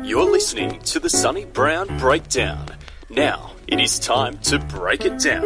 You're listening to the Sonny Brown Breakdown. Now, it is time to break it down.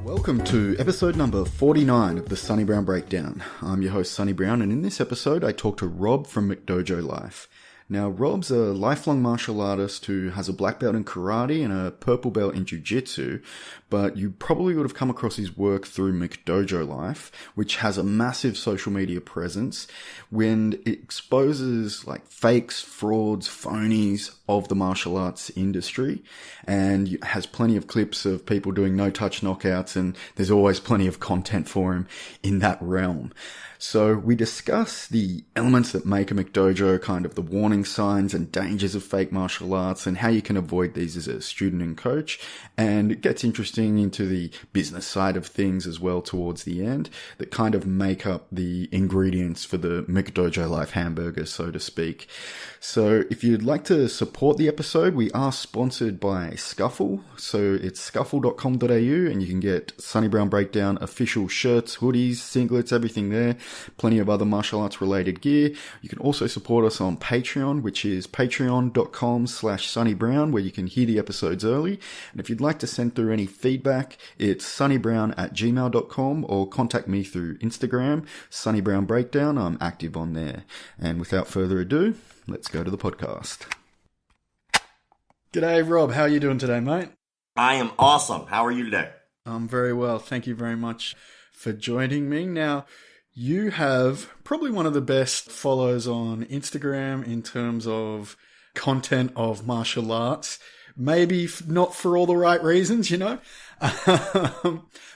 Welcome to episode number 49 of the Sonny Brown Breakdown. I'm your host, Sonny Brown, and in this episode I talk to Rob from McDojoLife. Now, Rob's a lifelong martial artist who has a black belt in karate and a purple belt in jiu-jitsu, but you probably would have come across his work through McDojoLife, which has a massive social media presence when it exposes like fakes, frauds, phonies of the martial arts industry, and has plenty of clips of people doing no-touch knockouts, and there's always plenty of content for him in that realm. So we discuss the elements that make a McDojo, kind of the warning signs and dangers of fake martial arts, and how you can avoid these as a student and coach. And it gets interesting into the business side of things as well towards the end that kind of make up the ingredients for the McDojoLife hamburger, so to speak. So if you'd like to support the episode, we are sponsored by Scuffle. So it's scuffle.com.au, and you can get Sonny Brown Breakdown official shirts, hoodies, singlets, everything there. Plenty of other martial arts related gear. You can also support us on Patreon, which is patreon.com/SonnyBrown, where you can hear the episodes early. And if you'd like to send through any feedback, it's sonnybrown@gmail.com, or contact me through Instagram, Sonny Brown Breakdown. I'm active on there. And without further ado, let's go to the podcast. G'day, Rob. How are you doing today, mate? I am awesome. How are you today? I'm very well. Thank you very much for joining me. Now, you have probably one of the best follows on Instagram in terms of content of martial arts. Maybe not for all the right reasons, you know.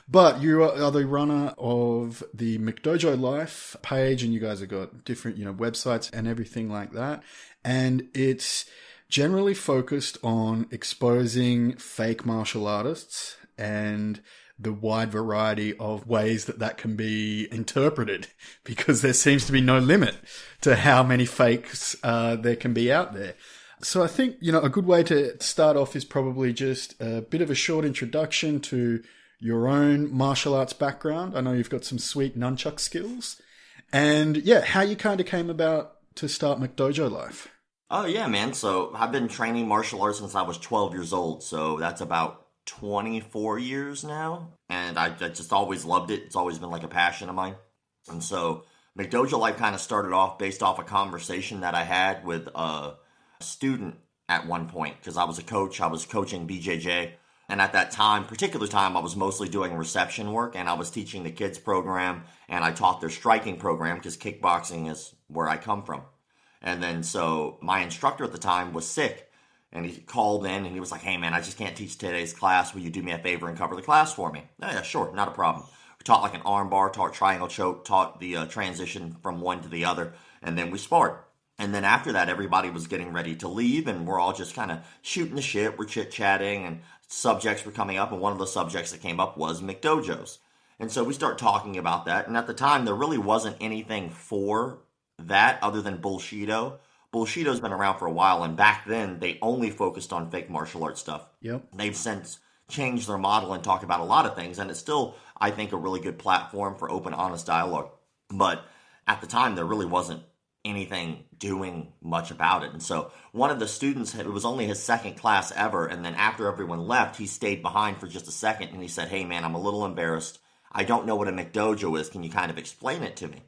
But you are the runner of the McDojoLife page, and you guys have got different, websites and everything like that. And it's generally focused on exposing fake martial artists and the wide variety of ways that can be interpreted, because there seems to be no limit to how many fakes there can be out there. So I think, a good way to start off is probably just a bit of a short introduction to your own martial arts background. I know you've got some sweet nunchuck skills. And how you kind of came about to start McDojoLife. Oh, yeah, man. So I've been training martial arts since I was 12 years old. So that's about 24 years now, and I just always loved it. It's always been like a passion of mine. And so McDojoLife kind of started off based off a conversation that I had with a student at one point, because I was a coach. I was coaching BJJ, and at that particular time, I was mostly doing reception work, and I was teaching the kids program, and I taught their striking program, because kickboxing is where I come from. And then so my instructor at the time was sick. And he called in and he was like, "Hey man, I just can't teach today's class. Will you do me a favor and cover the class for me?" "Oh, yeah, sure, not a problem." We taught like an arm bar, taught triangle choke, taught the transition from one to the other, and then we sparred. And then after that, everybody was getting ready to leave, and we're all just kind of shooting the shit. We're chit-chatting, and subjects were coming up, and one of the subjects that came up was McDojos. And so we start talking about that, and at the time, there really wasn't anything for that other than Bullshido. Bullshido's been around for a while, and back then, they only focused on fake martial arts stuff. Yep. They've since changed their model and talk about a lot of things, and it's still, I think, a really good platform for open, honest dialogue. But at the time, there really wasn't anything doing much about it. And so one of the students, it was only his second class ever, and then after everyone left, he stayed behind for just a second, and he said, "Hey, man, I'm a little embarrassed. I don't know what a McDojo is. Can you kind of explain it to me?"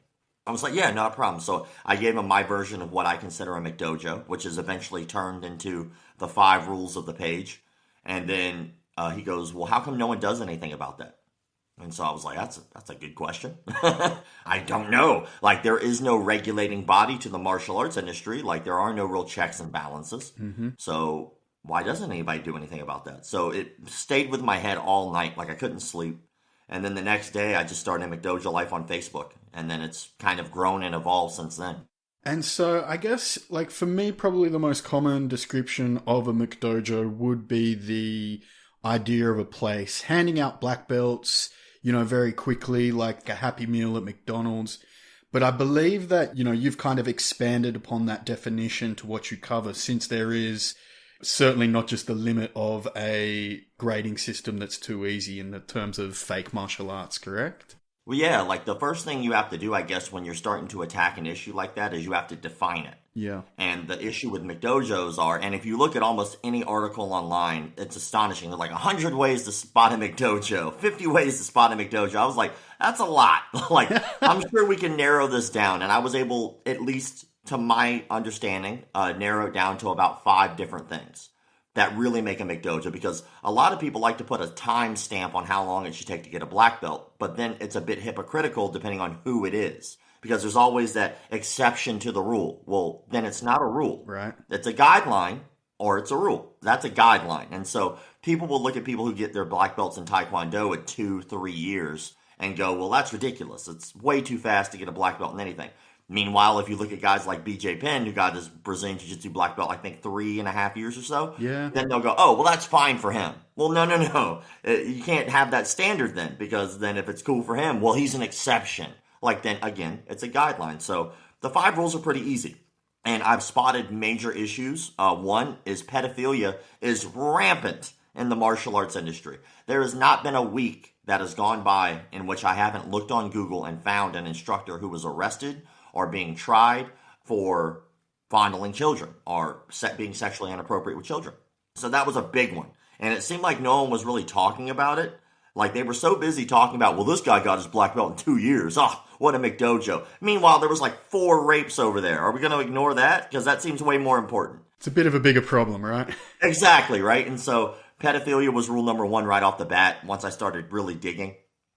I was like, "Yeah, not a problem." So I gave him my version of what I consider a McDojo, which is eventually turned into the 5 rules of the page. And then he goes, "Well, how come no one does anything about that?" And so I was like, that's a good question. I don't know. Like, there is no regulating body to the martial arts industry. Like, there are no real checks and balances. Mm-hmm. So why doesn't anybody do anything about that? So it stayed with my head all night. Like, I couldn't sleep. And then the next day, I just started McDojoLife on Facebook. And then it's kind of grown and evolved since then. And so I guess, like, for me, probably the most common description of a McDojo would be the idea of a place handing out black belts, very quickly, like a Happy Meal at McDonald's. But I believe that, you've kind of expanded upon that definition to what you cover, since there is Certainly not just the limit of a grading system that's too easy in the terms of fake martial arts, correct? Well, yeah, like the first thing you have to do, I guess, when you're starting to attack an issue like that is you have to define it. Yeah. And the issue with McDojos are, and if you look at almost any article online, it's astonishing. They're like 100 ways to spot a McDojo, 50 ways to spot a McDojo. I was like, that's a lot. Like, I'm sure we can narrow this down. And I was able, at least to my understanding, narrow it down to about 5 different things that really make a McDojo, because a lot of people like to put a time stamp on how long it should take to get a black belt, but then it's a bit hypocritical depending on who it is, because there's always that exception to the rule. Well, then it's not a rule. Right. It's a guideline or it's a rule. That's a guideline. And so people will look at people who get their black belts in Taekwondo at 2-3 years and go, well, that's ridiculous. It's way too fast to get a black belt in anything. Meanwhile, if you look at guys like БJ who got his Brazilian Jiu-Jitsu black belt, I think 3.5 years or so, then they'll go, oh, well, that's fine for him. Well, no. You can't have that standard then, because then if it's cool for him, well, he's an exception. Like, then, again, it's a guideline. So the 5 rules are pretty easy. And I've spotted major issues. One is pedophilia is rampant in the martial arts industry. There has not been a week that has gone by in which I haven't looked on Google and found an instructor who was arrested or being tried for fondling children or being sexually inappropriate with children. So that was a big one. And it seemed like no one was really talking about it. Like, they were so busy talking about, well, this guy got his black belt in 2 years. Oh, what a McDojo. Meanwhile, there was like 4 rapes over there. Are we going to ignore that? Because that seems way more important. It's a bit of a bigger problem, right? Exactly, right? And so pedophilia was rule number 1 right off the bat once I started really digging.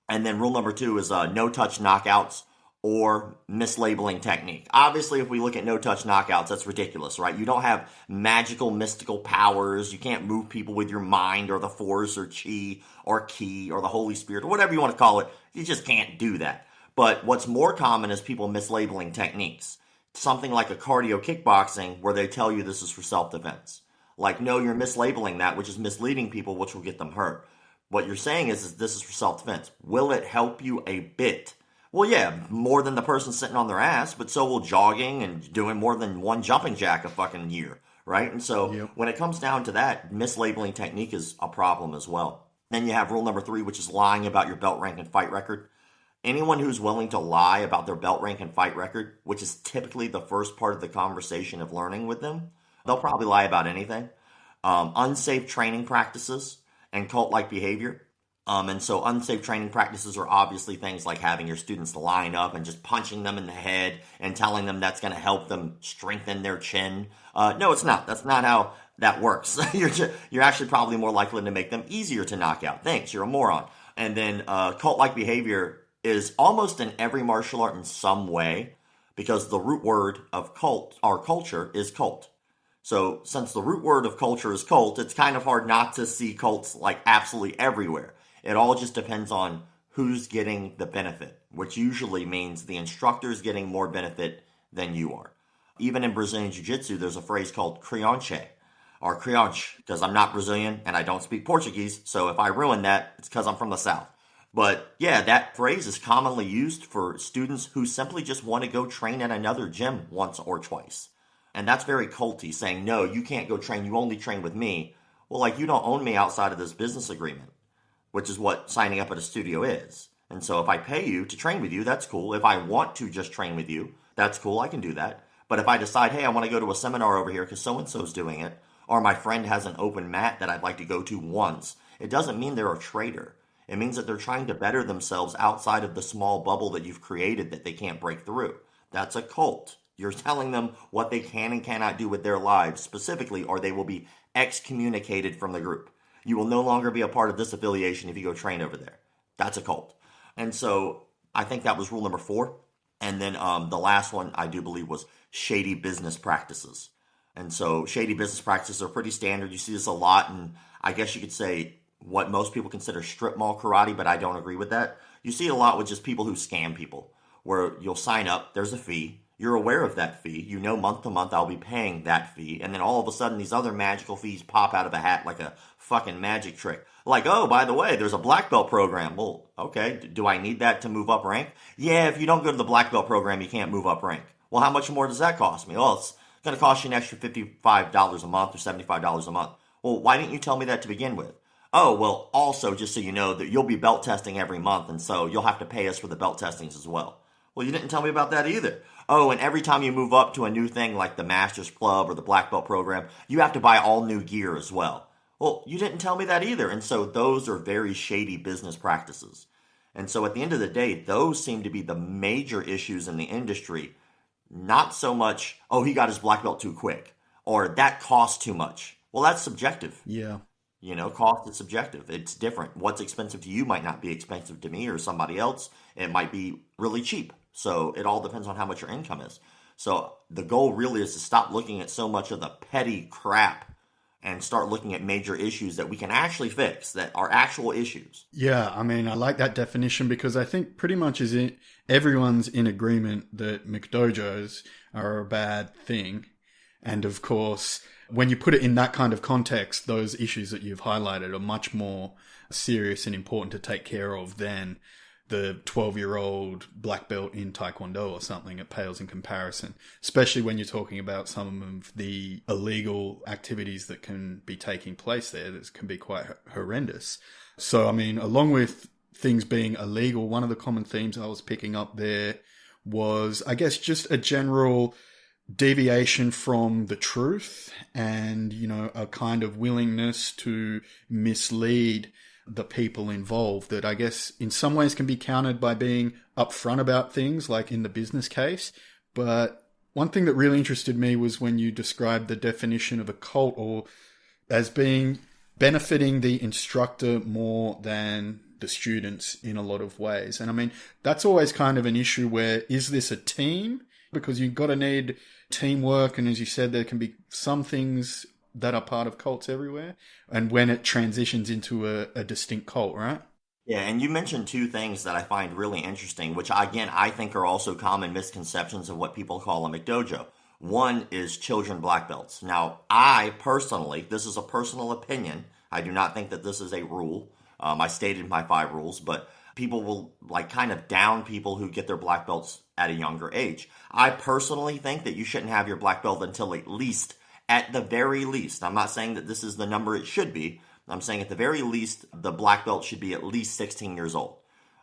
And then rule number 2 is no-touch knockouts or mislabeling technique. Obviously, if we look at no-touch knockouts, that's ridiculous, right? You don't have magical, mystical powers. You can't move people with your mind or the force or chi or ki or the Holy Spirit or whatever you want to call it. You just can't do that. But what's more common is people mislabeling techniques. Something like a cardio kickboxing where they tell you this is for self-defense. Like, no, you're mislabeling that, which is misleading people, which will get them hurt. What you're saying is this is for self-defense. Will it help you a bit? Well, yeah, more than the person sitting on their ass, but so will jogging and doing more than one jumping jack a fucking year, right? And so when it comes down to that, mislabeling technique is a problem as well. Then you have rule number 3, which is lying about your belt rank and fight record. Anyone who's willing to lie about their belt rank and fight record, which is typically the first part of the conversation of learning with them, they'll probably lie about anything. Unsafe training practices and cult-like behavior. And so unsafe training practices are obviously things like having your students line up and just punching them in the head and telling them that's going to help them strengthen their chin. No, it's not. That's not how that works. You're actually probably more likely to make them easier to knock out. Thanks, you're a moron. And then cult-like behavior is almost in every martial art in some way, because the root word of cult or culture is cult. So since the root word of culture is cult, it's kind of hard not to see cults like absolutely everywhere. It all just depends on who's getting the benefit, which usually means the instructor is getting more benefit than you are. Even in Brazilian Jiu-Jitsu, there's a phrase called crianche, or crianche, because I'm not Brazilian and I don't speak Portuguese, so if I ruin that, it's because I'm from the South. But yeah, that phrase is commonly used for students who simply just want to go train at another gym once or twice. And that's very culty, saying, no, you can't go train, you only train with me. Well, like, you don't own me outside of this business agreement, which is what signing up at a studio is. And so if I pay you to train with you, that's cool. If I want to just train with you, that's cool, I can do that. But if I decide, hey, I want to go to a seminar over here because so-and-so's doing it, or my friend has an open mat that I'd like to go to once, it doesn't mean they're a traitor. It means that they're trying to better themselves outside of the small bubble that you've created that they can't break through. That's a cult. You're telling them what they can and cannot do with their lives specifically, or they will be excommunicated from the group. You will no longer be a part of this affiliation if you go train over there. That's a cult. And so I think that was rule number 4. And then the last one I do believe was shady business practices. And so shady business practices are pretty standard. You see this a lot, and I guess you could say what most people consider strip mall karate, but I don't agree with that. You see it a lot with just people who scam people, where you'll sign up, there's a fee, you're aware of that fee, you know month to month I'll be paying that fee, and then all of a sudden these other magical fees pop out of a hat like a fucking magic trick. Like, oh, by the way, there's a black belt program. Well, okay, do I need that to move up rank? Yeah, if you don't go to the black belt program, you can't move up rank. Well, how much more does that cost me? Oh, it's going to cost you an extra $55 a month or $75 a month. Well, why didn't you tell me that to begin with? Oh, well, also, just so you know, that you'll be belt testing every month, and so you'll have to pay us for the belt testings as well. Well, you didn't tell me about that either. Oh, and every time you move up to a new thing like the Masters Club or the Black Belt program, you have to buy all new gear as well. Well, you didn't tell me that either, and so those are very shady business practices. And so at the end of the day, those seem to be the major issues in the industry. Not so much, oh, he got his black belt too quick, or that cost too much. Well, that's subjective. Yeah. You know, cost is subjective. It's different. What's expensive to you might not be expensive to me or somebody else. It might be really cheap. So it all depends on how much your income is. So the goal really is to stop looking at so much of the petty crap and start looking at major issues that we can actually fix, that are actual issues. Yeah, I mean, I like that definition because I think pretty much everyone's in agreement that McDojos are a bad thing. And of course, when you put it in that kind of context, those issues that you've highlighted are much more serious and important to take care of than the 12-year-old black belt in Taekwondo or something. It pales in comparison, especially when you're talking about some of the illegal activities that can be taking place there that can be quite horrendous. So, I mean, along with things being illegal, one of the common themes I was picking up there was, I guess, just a general deviation from the truth and, you know, a kind of willingness to mislead the people involved that I guess in some ways can be countered by being upfront about things like in the business case. But one thing that really interested me was when you described the definition of a cult or as being benefiting the instructor more than the students in a lot of ways. And I mean, that's always kind of an issue where is this a team? Because you've got to need teamwork. And as you said, there can be some things that are part of cults everywhere. And when it transitions into a distinct cult, right? Yeah, and you mentioned two things that I find really interesting, which again, I think are also common misconceptions of what people call a McDojo. One is children black belts. Now, I personally, this is a personal opinion. I do not think that this is a rule. I stated my 5 rules, but people will like kind of down people who get their black belts at a younger age. I personally think that you shouldn't have your black belt until at the very least, I'm not saying that this is the number it should be. I'm saying at the very least, the black belt should be at least 16 years old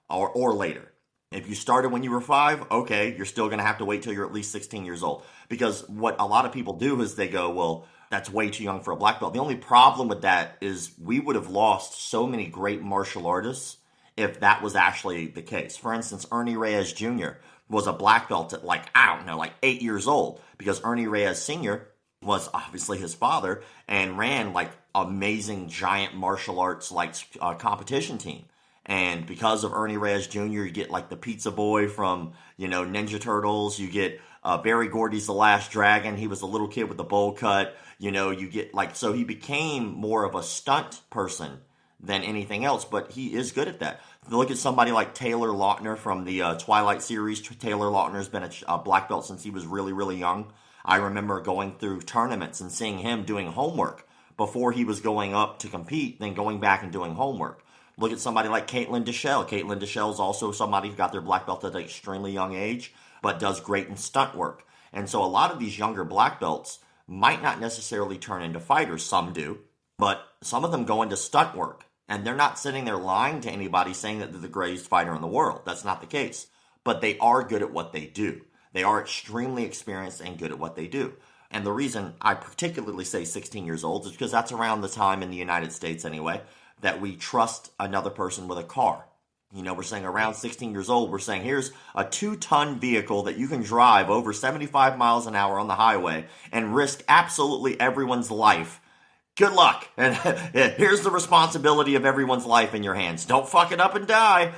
or later. If you started when you were 5, okay, you're still going to have to wait till you're at least 16 years old. Because what a lot of people do is they go, well, that's way too young for a black belt. The only problem with that is we would have lost so many great martial artists if that was actually the case. For instance, Ernie Reyes Jr. was a black belt at like 8 years old, because Ernie Reyes Sr. was obviously his father and ran like amazing giant martial arts like competition team. And because of Ernie Reyes Jr., you get like the Pizza Boy from, Ninja Turtles. You get Barry Gordy's The Last Dragon. He was a little kid with a bowl cut. You get so he became more of a stunt person than anything else, but he is good at that. Look at somebody like Taylor Lautner from the Twilight series. Taylor Lautner's been a black belt since he was really, really young. I remember going through tournaments and seeing him doing homework before he was going up to compete, then going back and doing homework. Look at somebody like Caitlin Deschelle. Caitlin Deschelle is also somebody who got their black belt at an extremely young age, but does great in stunt work. And so a lot of these younger black belts might not necessarily turn into fighters. Some do, but some of them go into stunt work. And they're not sitting there lying to anybody saying that they're the greatest fighter in the world. That's not the case. But they are good at what they do. They are extremely experienced and good at what they do. And the reason I particularly say 16 years old is because that's around the time in the United States anyway that we trust another person with a car. We're saying around 16 years old, we're saying here's a 2-ton vehicle that you can drive over 75 miles an hour on the highway and risk absolutely everyone's life. Good luck. And here's the responsibility of everyone's life in your hands. Don't fuck it up and die.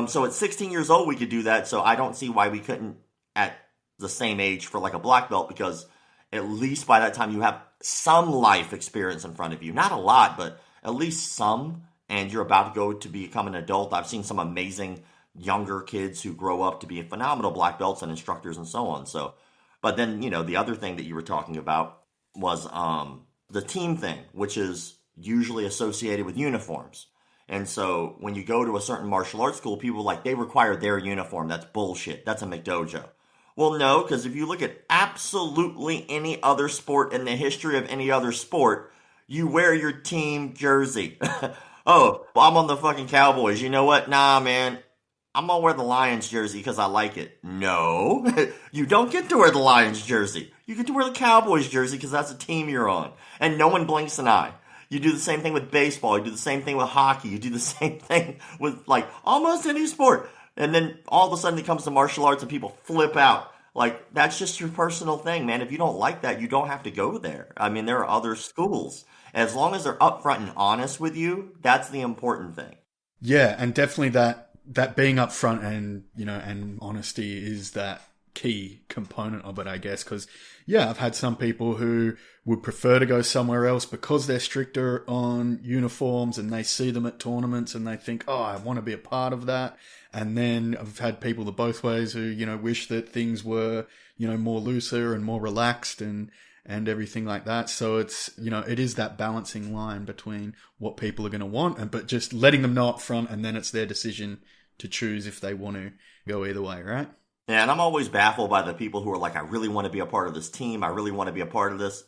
So at 16 years old, we could do that. So I don't see why we couldn't at the same age for like a black belt, because at least by that time you have some life experience in front of you. Not a lot, but at least some. And you're about to go to become an adult. I've seen some amazing younger kids who grow up to be phenomenal black belts and instructors and so on. So, but then, the other thing that you were talking about was the team thing, which is usually associated with uniforms. And so when you go to a certain martial arts school, people they require their uniform. That's bullshit. That's a McDojo. Well, no, because if you look at absolutely any other sport in the history of any other sport, you wear your team jersey. Oh, well, I'm on the fucking Cowboys. You know what? Nah, man. I'm gonna wear the Lions jersey because I like it. No, you don't get to wear the Lions jersey. You get to wear the Cowboys jersey because that's the team you're on. And no one blinks an eye. You do the same thing with baseball. You do the same thing with hockey. You do the same thing with, like, almost any sport. And then all of a sudden it comes to martial arts and people flip out. Like, that's just your personal thing, man. If you don't like that, you don't have to go there. I mean, there are other schools. As long as they're upfront and honest with you, that's the important thing. Yeah, and definitely that being upfront and, you know, and honesty is that key component of it, I guess. Because, yeah, I've had some people who would prefer to go somewhere else because they're stricter on uniforms and they see them at tournaments and they think, oh, I want to be a part of that. And then I've had people the both ways who, you know, wish that things were, you know, more looser and more relaxed and everything like that. So it's, you know, it is that balancing line between what people are going to want but just letting them know up front, and then it's their decision to choose if they want to go either way, right? Yeah, and I'm always baffled by the people who are like, I really want to be a part of this team. I really want to be a part of this.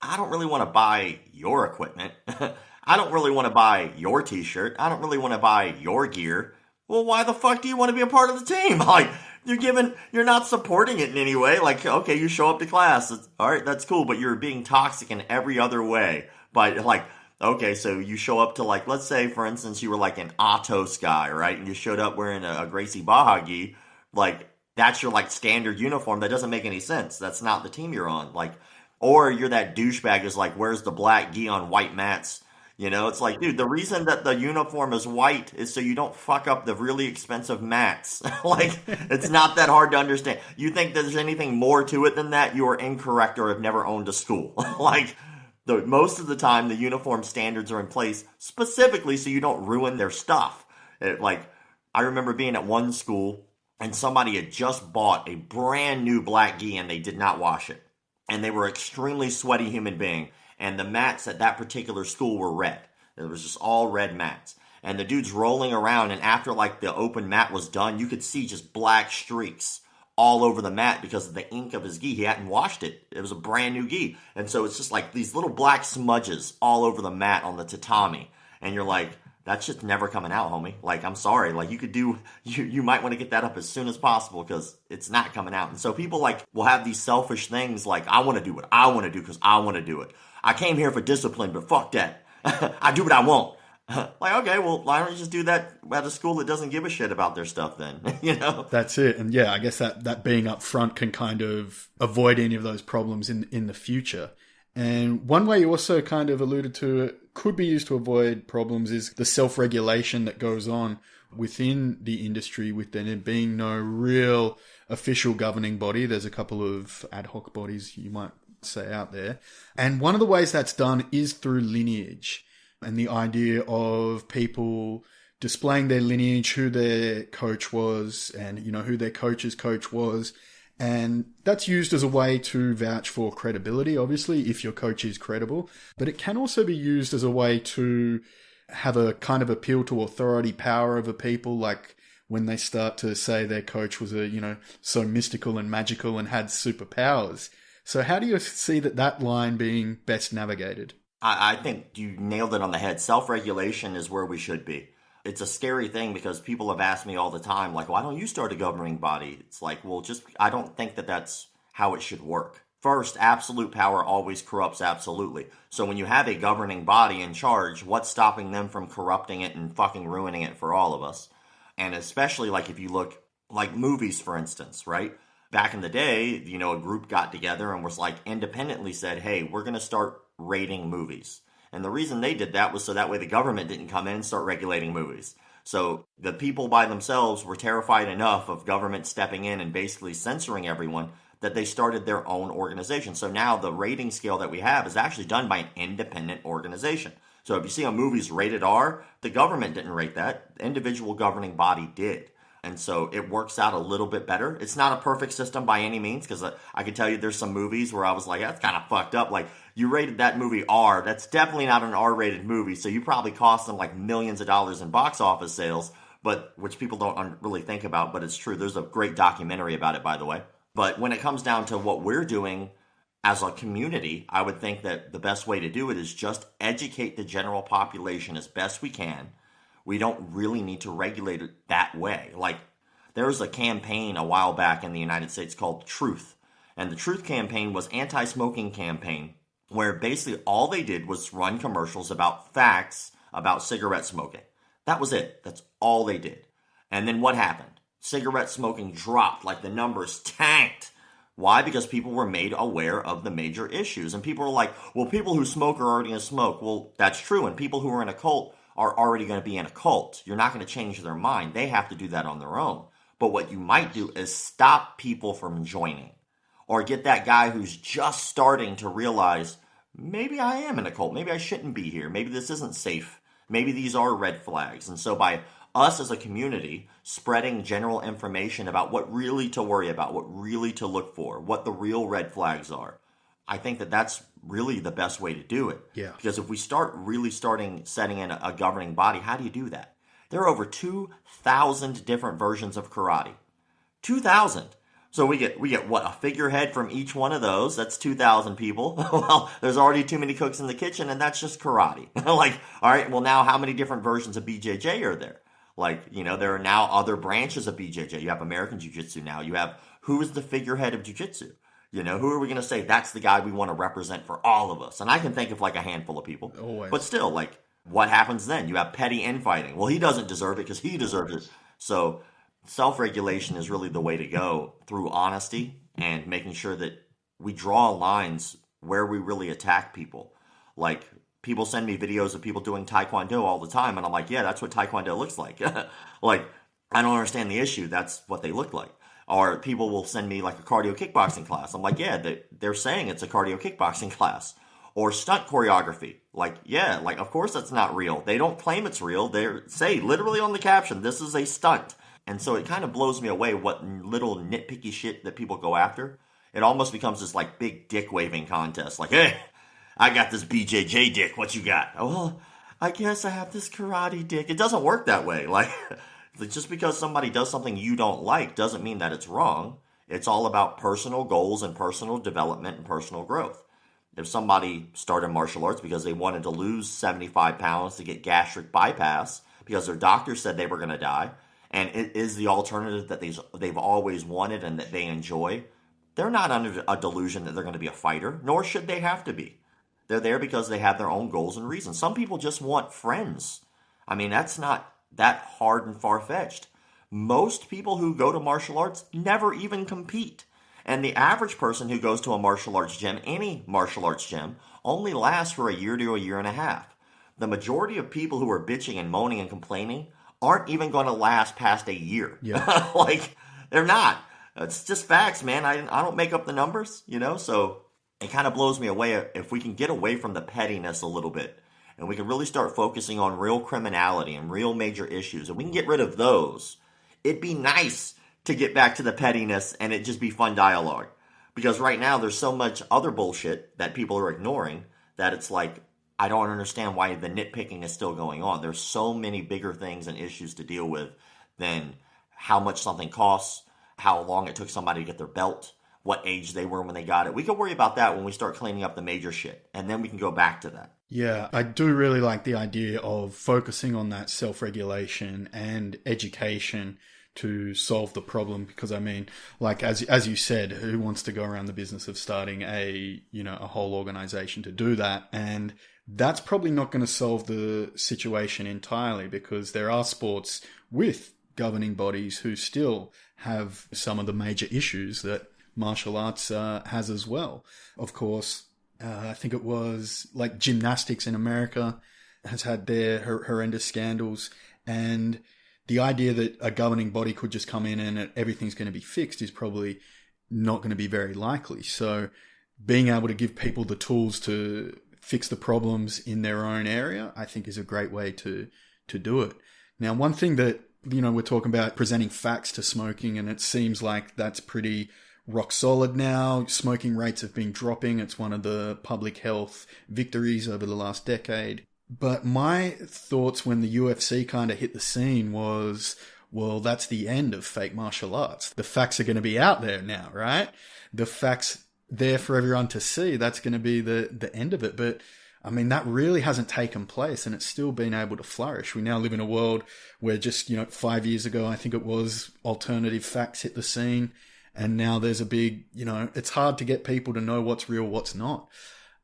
I don't really want to buy your equipment. I don't really want to buy your t-shirt. I don't really want to buy your gear. Well, why the fuck do you want to be a part of the team? Like, you're not supporting it in any way. Like, okay, you show up to class. All right, that's cool, but you're being toxic in every other way. By, like, okay, so you show up to, like, let's say, for instance, you were like an Atos guy, right? And you showed up wearing a Gracie Baja gi. Like, that's your, like, standard uniform. That doesn't make any sense. That's not the team you're on. Like, or you're that douchebag who's like, where's the black gi on white mats? You know, it's like, dude, the reason that the uniform is white is so you don't fuck up the really expensive mats. Like, it's not that hard to understand. You think there's anything more to it than that, you are incorrect or have never owned a school. Like, most of the time, the uniform standards are in place specifically so you don't ruin their stuff. Like, I remember being at one school and somebody had just bought a brand new black gi and they did not wash it. And they were an extremely sweaty human being. And the mats at that particular school were red. It was just all red mats. And the dude's rolling around, and after, like, the open mat was done, you could see just black streaks all over the mat because of the ink of his gi. He hadn't washed it. It was a brand new gi. And so it's just like these little black smudges all over the mat on the tatami. And you're like, that's just never coming out, homie. Like, I'm sorry. Like, you might want to get that up as soon as possible because it's not coming out. And so people, like, will have these selfish things like, I want to do what I want to do because I want to do it. I came here for discipline, but fuck that. I do what I want. Like, okay, well, why don't you just do that at a school that doesn't give a shit about their stuff then? You know? That's it. And yeah, I guess that being up front can kind of avoid any of those problems in the future. And one way you also kind of alluded to it could be used to avoid problems is the self-regulation that goes on within the industry with there being no real official governing body. There's a couple of ad hoc bodies you might say out there. And one of the ways that's done is through lineage and the idea of people displaying their lineage, who their coach was and, you know, who their coach's coach was. And that's used as a way to vouch for credibility, obviously, if your coach is credible. But it can also be used as a way to have a kind of appeal to authority power over people, like when they start to say their coach was so mystical and magical and had superpowers. So how do you see that line being best navigated? I think you nailed it on the head. Self-regulation is where we should be. It's a scary thing because people have asked me all the time, like, why don't you start a governing body? It's like, well, I don't think that that's how it should work. First, absolute power always corrupts absolutely. So when you have a governing body in charge, what's stopping them from corrupting it and fucking ruining it for all of us? And especially, like, if you look, like, movies, for instance, right? Back in the day, a group got together and was like independently said, hey, we're going to start rating movies. And the reason they did that was so that way the government didn't come in and start regulating movies. So the people by themselves were terrified enough of government stepping in and basically censoring everyone that they started their own organization. So now the rating scale that we have is actually done by an independent organization. So if you see a movie's rated R, the government didn't rate that. The individual governing body did. And so it works out a little bit better. It's not a perfect system by any means, because I can tell you there's some movies where I was like, that's kind of fucked up. Like, you rated that movie R. That's definitely not an R-rated movie. So you probably cost them like millions of dollars in box office sales, but which people don't really think about, but it's true. There's a great documentary about it, by the way. But when it comes down to what we're doing as a community, I would think that the best way to do it is just educate the general population as best we can. We don't really need to regulate it that way. Like, there was a campaign a while back in the United States called Truth. And the Truth campaign was anti-smoking campaign, where basically all they did was run commercials about facts about cigarette smoking. That was it. That's all they did. And then what happened? Cigarette smoking dropped, like the numbers tanked. Why? Because people were made aware of the major issues. And people were like, well, people who smoke are already going to smoke. Well, that's true. And people who are in a cult are already going to be in a cult. You're not going to change their mind. They have to do that on their own. But what you might do is stop people from joining. Or get that guy who's just starting to realize, maybe I am in a cult. Maybe I shouldn't be here. Maybe this isn't safe. Maybe these are red flags. And so by us as a community spreading general information about what really to worry about, what really to look for, what the real red flags are, I think that that's really the best way to do it. Yeah. Because if we start really setting in a governing body, how do you do that? There are over 2,000 different versions of karate. 2,000. So we get what, a figurehead from each one of those. That's 2,000 people. Well, there's already too many cooks in the kitchen, and that's just karate. Like, all right, well, now how many different versions of BJJ are there? Like, you know, there are now other branches of BJJ. You have American Jiu-Jitsu now. You have, who is the figurehead of Jiu-Jitsu? You know, who are we going to say that's the guy we want to represent for all of us? And I can think of like a handful of people. Always. But still, like, what happens then? You have petty infighting. Well, he doesn't deserve it because he deserves it. So self-regulation is really the way to go, through honesty and making sure that we draw lines where we really attack people. Like, people send me videos of people doing Taekwondo all the time, and I'm like, yeah, that's what Taekwondo looks like. Like, I don't understand the issue. That's what they look like. Or people will send me like a cardio kickboxing class. I'm like, yeah, they're saying it's a cardio kickboxing class. Or stunt choreography. Like, yeah, like, of course that's not real. They don't claim it's real. They say literally on the caption, this is a stunt. And so it kind of blows me away what little nitpicky shit that people go after. It almost becomes this like big dick waving contest. Like, hey, I got this BJJ dick. What you got? Oh, well, I guess I have this karate dick. It doesn't work that way. Like, just because somebody does something you don't like doesn't mean that it's wrong. It's all about personal goals and personal development and personal growth. If somebody started martial arts because they wanted to lose 75 pounds to get gastric bypass because their doctor said they were going to die, and it is the alternative that they've always wanted and that they enjoy, they're not under a delusion that they're going to be a fighter, nor should they have to be. They're there because they have their own goals and reasons. Some people just want friends. I mean, that's not that hard and far-fetched. Most people who go to martial arts never even compete. And the average person who goes to a martial arts gym, any martial arts gym, only lasts for a year to a year and a half. The majority of people who are bitching and moaning and complaining aren't even going to last past a year. Yeah. Like, they're not. It's just facts, man. I don't make up the numbers, you know? So it kind of blows me away if we can get away from the pettiness a little bit and we can really start focusing on real criminality and real major issues, and we can get rid of those. It'd be nice to get back to the pettiness and it just be fun dialogue. Because right now there's so much other bullshit that people are ignoring that it's like, I don't understand why the nitpicking is still going on. There's so many bigger things and issues to deal with than how much something costs, how long it took somebody to get their belt, what age they were when they got it. We can worry about that when we start cleaning up the major shit, and then we can go back to that. Yeah, I do really like the idea of focusing on that self-regulation and education to solve the problem, because I mean, like as you said, who wants to go around the business of starting a whole organization to do that? And that's probably not going to solve the situation entirely, because there are sports with governing bodies who still have some of the major issues that martial arts has as well. Of course, I think it was like gymnastics in America has had their horrendous scandals, and the idea that a governing body could just come in and everything's going to be fixed is probably not going to be very likely. So being able to give people the tools to fix the problems in their own area, I think is a great way to do it. Now, one thing that, we're talking about presenting facts to smoking, and it seems like that's pretty rock solid now. Smoking rates have been dropping. It's one of the public health victories over the last decade. But my thoughts when the UFC kind of hit the scene was, well, that's the end of fake martial arts. The facts are going to be out there now, right? The facts there for everyone to see. That's going to be the end of it. But I mean, that really hasn't taken place, and it's still been able to flourish. We now live in a world where just, 5 years ago, I think it was, alternative facts hit the scene. And now there's a big, it's hard to get people to know what's real, what's not.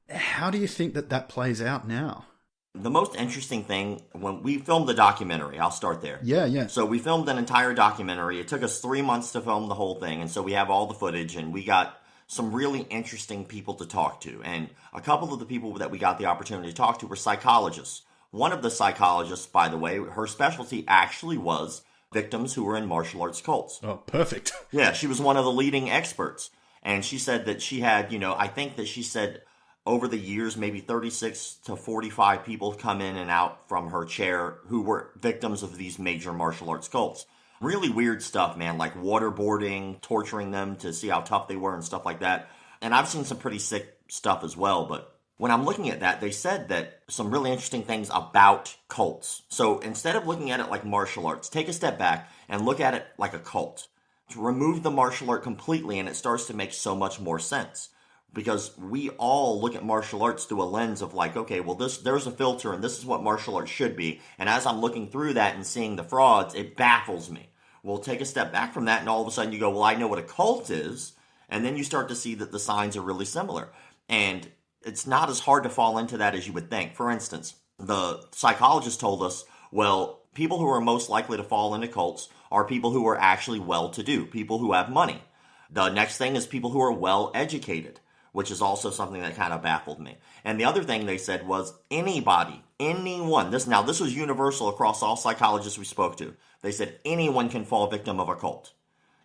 How do you think that plays out now? The most interesting thing, when we filmed the documentary, I'll start there. Yeah. So we filmed an entire documentary. It took us 3 months to film the whole thing. And so we have all the footage, and we got some really interesting people to talk to. And a couple of the people that we got the opportunity to talk to were psychologists. One of the psychologists, by the way, her specialty actually was victims who were in martial arts cults. Oh, perfect. Yeah, she was one of the leading experts. And she said that she had, I think that she said over the years, maybe 36 to 45 people come in and out from her chair who were victims of these major martial arts cults. Really weird stuff, man, like waterboarding, torturing them to see how tough they were and stuff like that. And I've seen some pretty sick stuff as well, but when I'm looking at that, they said that some really interesting things about cults. So instead of looking at it like martial arts, take a step back and look at it like a cult. To remove the martial art completely, and it starts to make so much more sense. Because we all look at martial arts through a lens of like, okay, well, there's a filter, and this is what martial arts should be. And as I'm looking through that and seeing the frauds, it baffles me. Well, take a step back from that, and all of a sudden you go, well, I know what a cult is. And then you start to see that the signs are really similar. And it's not as hard to fall into that as you would think. For instance, the psychologist told us, well, people who are most likely to fall into cults are people who are actually well-to-do, people who have money. The next thing is people who are well-educated, which is also something that kind of baffled me. And the other thing they said was anybody, anyone, this was universal across all psychologists we spoke to. They said anyone can fall victim of a cult.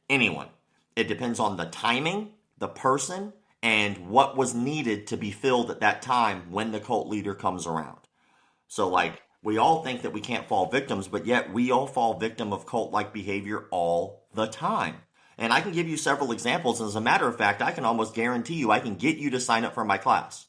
Anyone. It depends on the timing, the person, and what was needed to be filled at that time when the cult leader comes around. So we all think that we can't fall victims, but yet we all fall victim of cult-like behavior all the time. And I can give you several examples, and as a matter of fact, I can almost guarantee you I can get you to sign up for my class.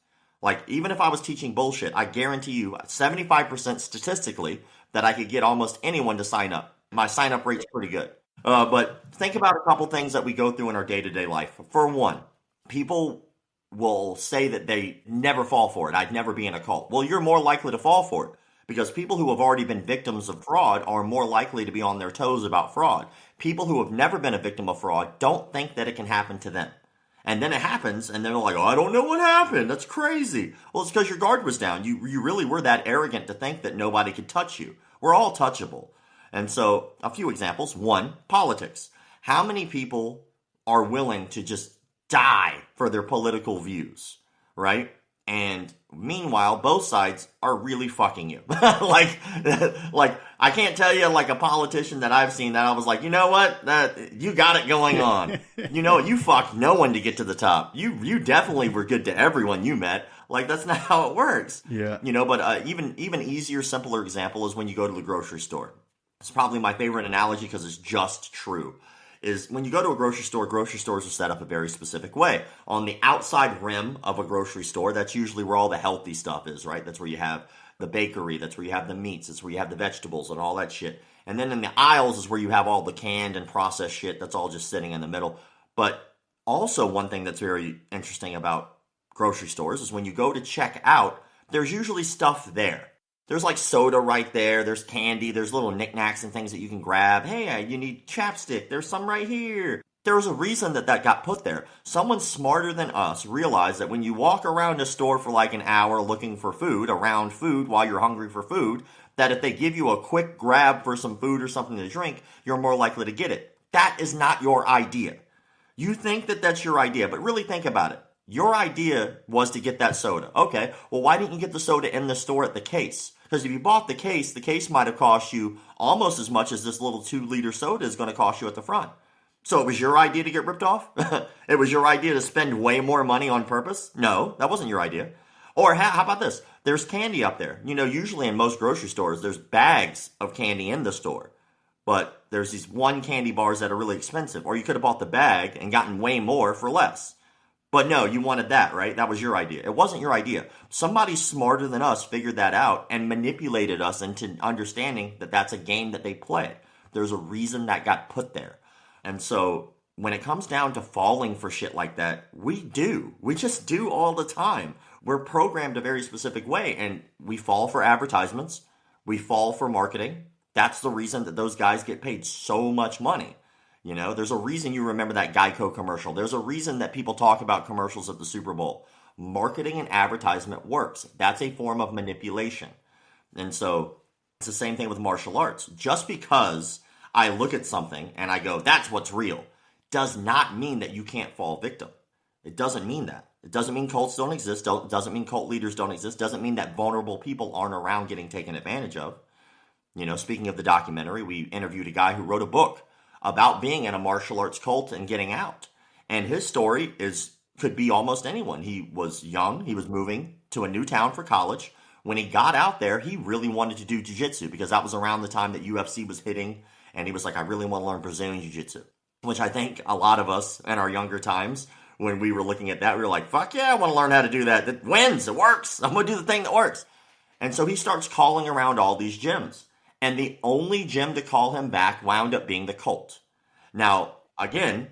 Even if I was teaching bullshit, I guarantee you 75% statistically that I could get almost anyone to sign up. My sign-up rate's pretty good. But think about a couple things that we go through in our day-to-day life. For one, people will say that they never fall for it. I'd never be in a cult. Well, you're more likely to fall for it. Because people who have already been victims of fraud are more likely to be on their toes about fraud. People who have never been a victim of fraud don't think that it can happen to them. And then it happens, and they're like, oh, I don't know what happened. That's crazy. Well, it's because your guard was down. You really were that arrogant to think that nobody could touch you. We're all touchable. And so, a few examples. One, politics. How many people are willing to just die for their political views, right? And meanwhile, both sides are really fucking you. like, I can't tell you a politician that I've seen that I was like, you know what? You got it going on. You fucked no one to get to the top. You definitely were good to everyone you met. That's not how it works. Yeah. But even easier, simpler example is when you go to the grocery store. It's probably my favorite analogy because it's just true. Is when you go to a grocery stores are set up a very specific way. On the outside rim of a grocery store, that's usually where all the healthy stuff is, right? That's where you have the bakery, that's where you have the meats, that's where you have the vegetables and all that shit. And then in the aisles is where you have all the canned and processed shit that's all just sitting in the middle. But also one thing that's very interesting about grocery stores is when you go to check out, there's usually stuff there. There's soda right there, there's candy, there's little knickknacks and things that you can grab. Hey, you need chapstick, there's some right here. There's a reason that got put there. Someone smarter than us realized that when you walk around a store for an hour looking for food, around food while you're hungry for food, that if they give you a quick grab for some food or something to drink, you're more likely to get it. That is not your idea. You think that that's your idea, but really think about it. Your idea was to get that soda. Okay, well, why didn't you get the soda in the store at the case? Because if you bought the case might have cost you almost as much as this little 2-liter soda is going to cost you at the front. So it was your idea to get ripped off? It was your idea to spend way more money on purpose? No, that wasn't your idea. Or how about this? There's candy up there. Usually in most grocery stores, there's bags of candy in the store. But there's these one candy bars that are really expensive. Or you could have bought the bag and gotten way more for less. But no, you wanted that, right? That was your idea. It wasn't your idea. Somebody smarter than us figured that out and manipulated us into understanding that that's a game that they play. There's a reason that got put there. And so when it comes down to falling for shit like that, we do. We just do all the time. We're programmed a very specific way, and we fall for advertisements. We fall for marketing. That's the reason that those guys get paid so much money. You know, there's a reason you remember that Geico commercial. There's a reason that people talk about commercials at the Super Bowl. Marketing and advertisement works. That's a form of manipulation. And so it's the same thing with martial arts. Just because I look at something and I go, that's what's real, does not mean that you can't fall victim. It doesn't mean that. It doesn't mean cults don't exist. Doesn't mean cult leaders don't exist. Doesn't mean that vulnerable people aren't around getting taken advantage of. You know, speaking of the documentary, we interviewed a guy who wrote a book about being in a martial arts cult and getting out. And his story could be almost anyone. He was young. He was moving to a new town for college. When he got out there, he really wanted to do jiu-jitsu because that was around the time that UFC was hitting. And he was like, I really want to learn Brazilian jiu-jitsu, which I think a lot of us in our younger times, when we were looking at that, we were like, fuck yeah, I want to learn how to do that. It wins. It works. I'm going to do the thing that works. And so he starts calling around all these gyms. And the only gym to call him back wound up being the cult. Now, again,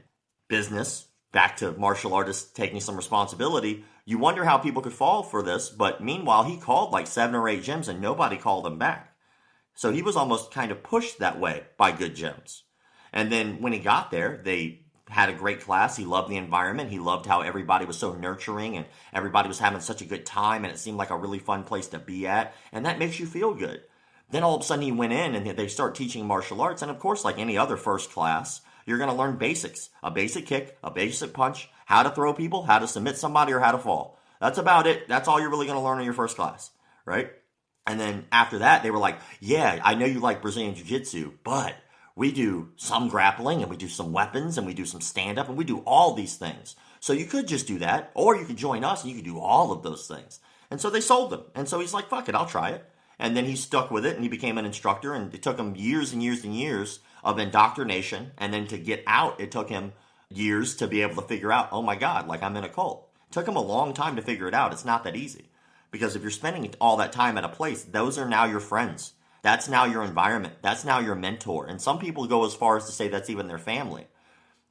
business, back to martial artists taking some responsibility. You wonder how people could fall for this. But meanwhile, he called like 7 or 8 gyms and nobody called him back. So he was almost kind of pushed that way by good gyms. And then when he got there, they had a great class. He loved the environment. He loved how everybody was so nurturing and everybody was having such a good time. And it seemed like a really fun place to be at. And that makes you feel good. Then all of a sudden he went in and they start teaching martial arts. And of course, like any other first class, you're going to learn basics. A basic kick, a basic punch, how to throw people, how to submit somebody, or how to fall. That's about it. That's all you're really going to learn in your first class, right? And then after that, they were like, yeah, I know you like Brazilian Jiu-Jitsu, but we do some grappling and we do some weapons and we do some stand-up and we do all these things. So you could just do that, or you could join us and you could do all of those things. And so they sold him. And so he's like, fuck it, I'll try it. And then he stuck with it and he became an instructor, and it took him years and years and years of indoctrination. And then to get out, it took him years to be able to figure out, oh my God, like I'm in a cult. It took him a long time to figure it out. It's not that easy. Because if you're spending all that time at a place, those are now your friends. That's now your environment. That's now your mentor. And some people go as far as to say that's even their family.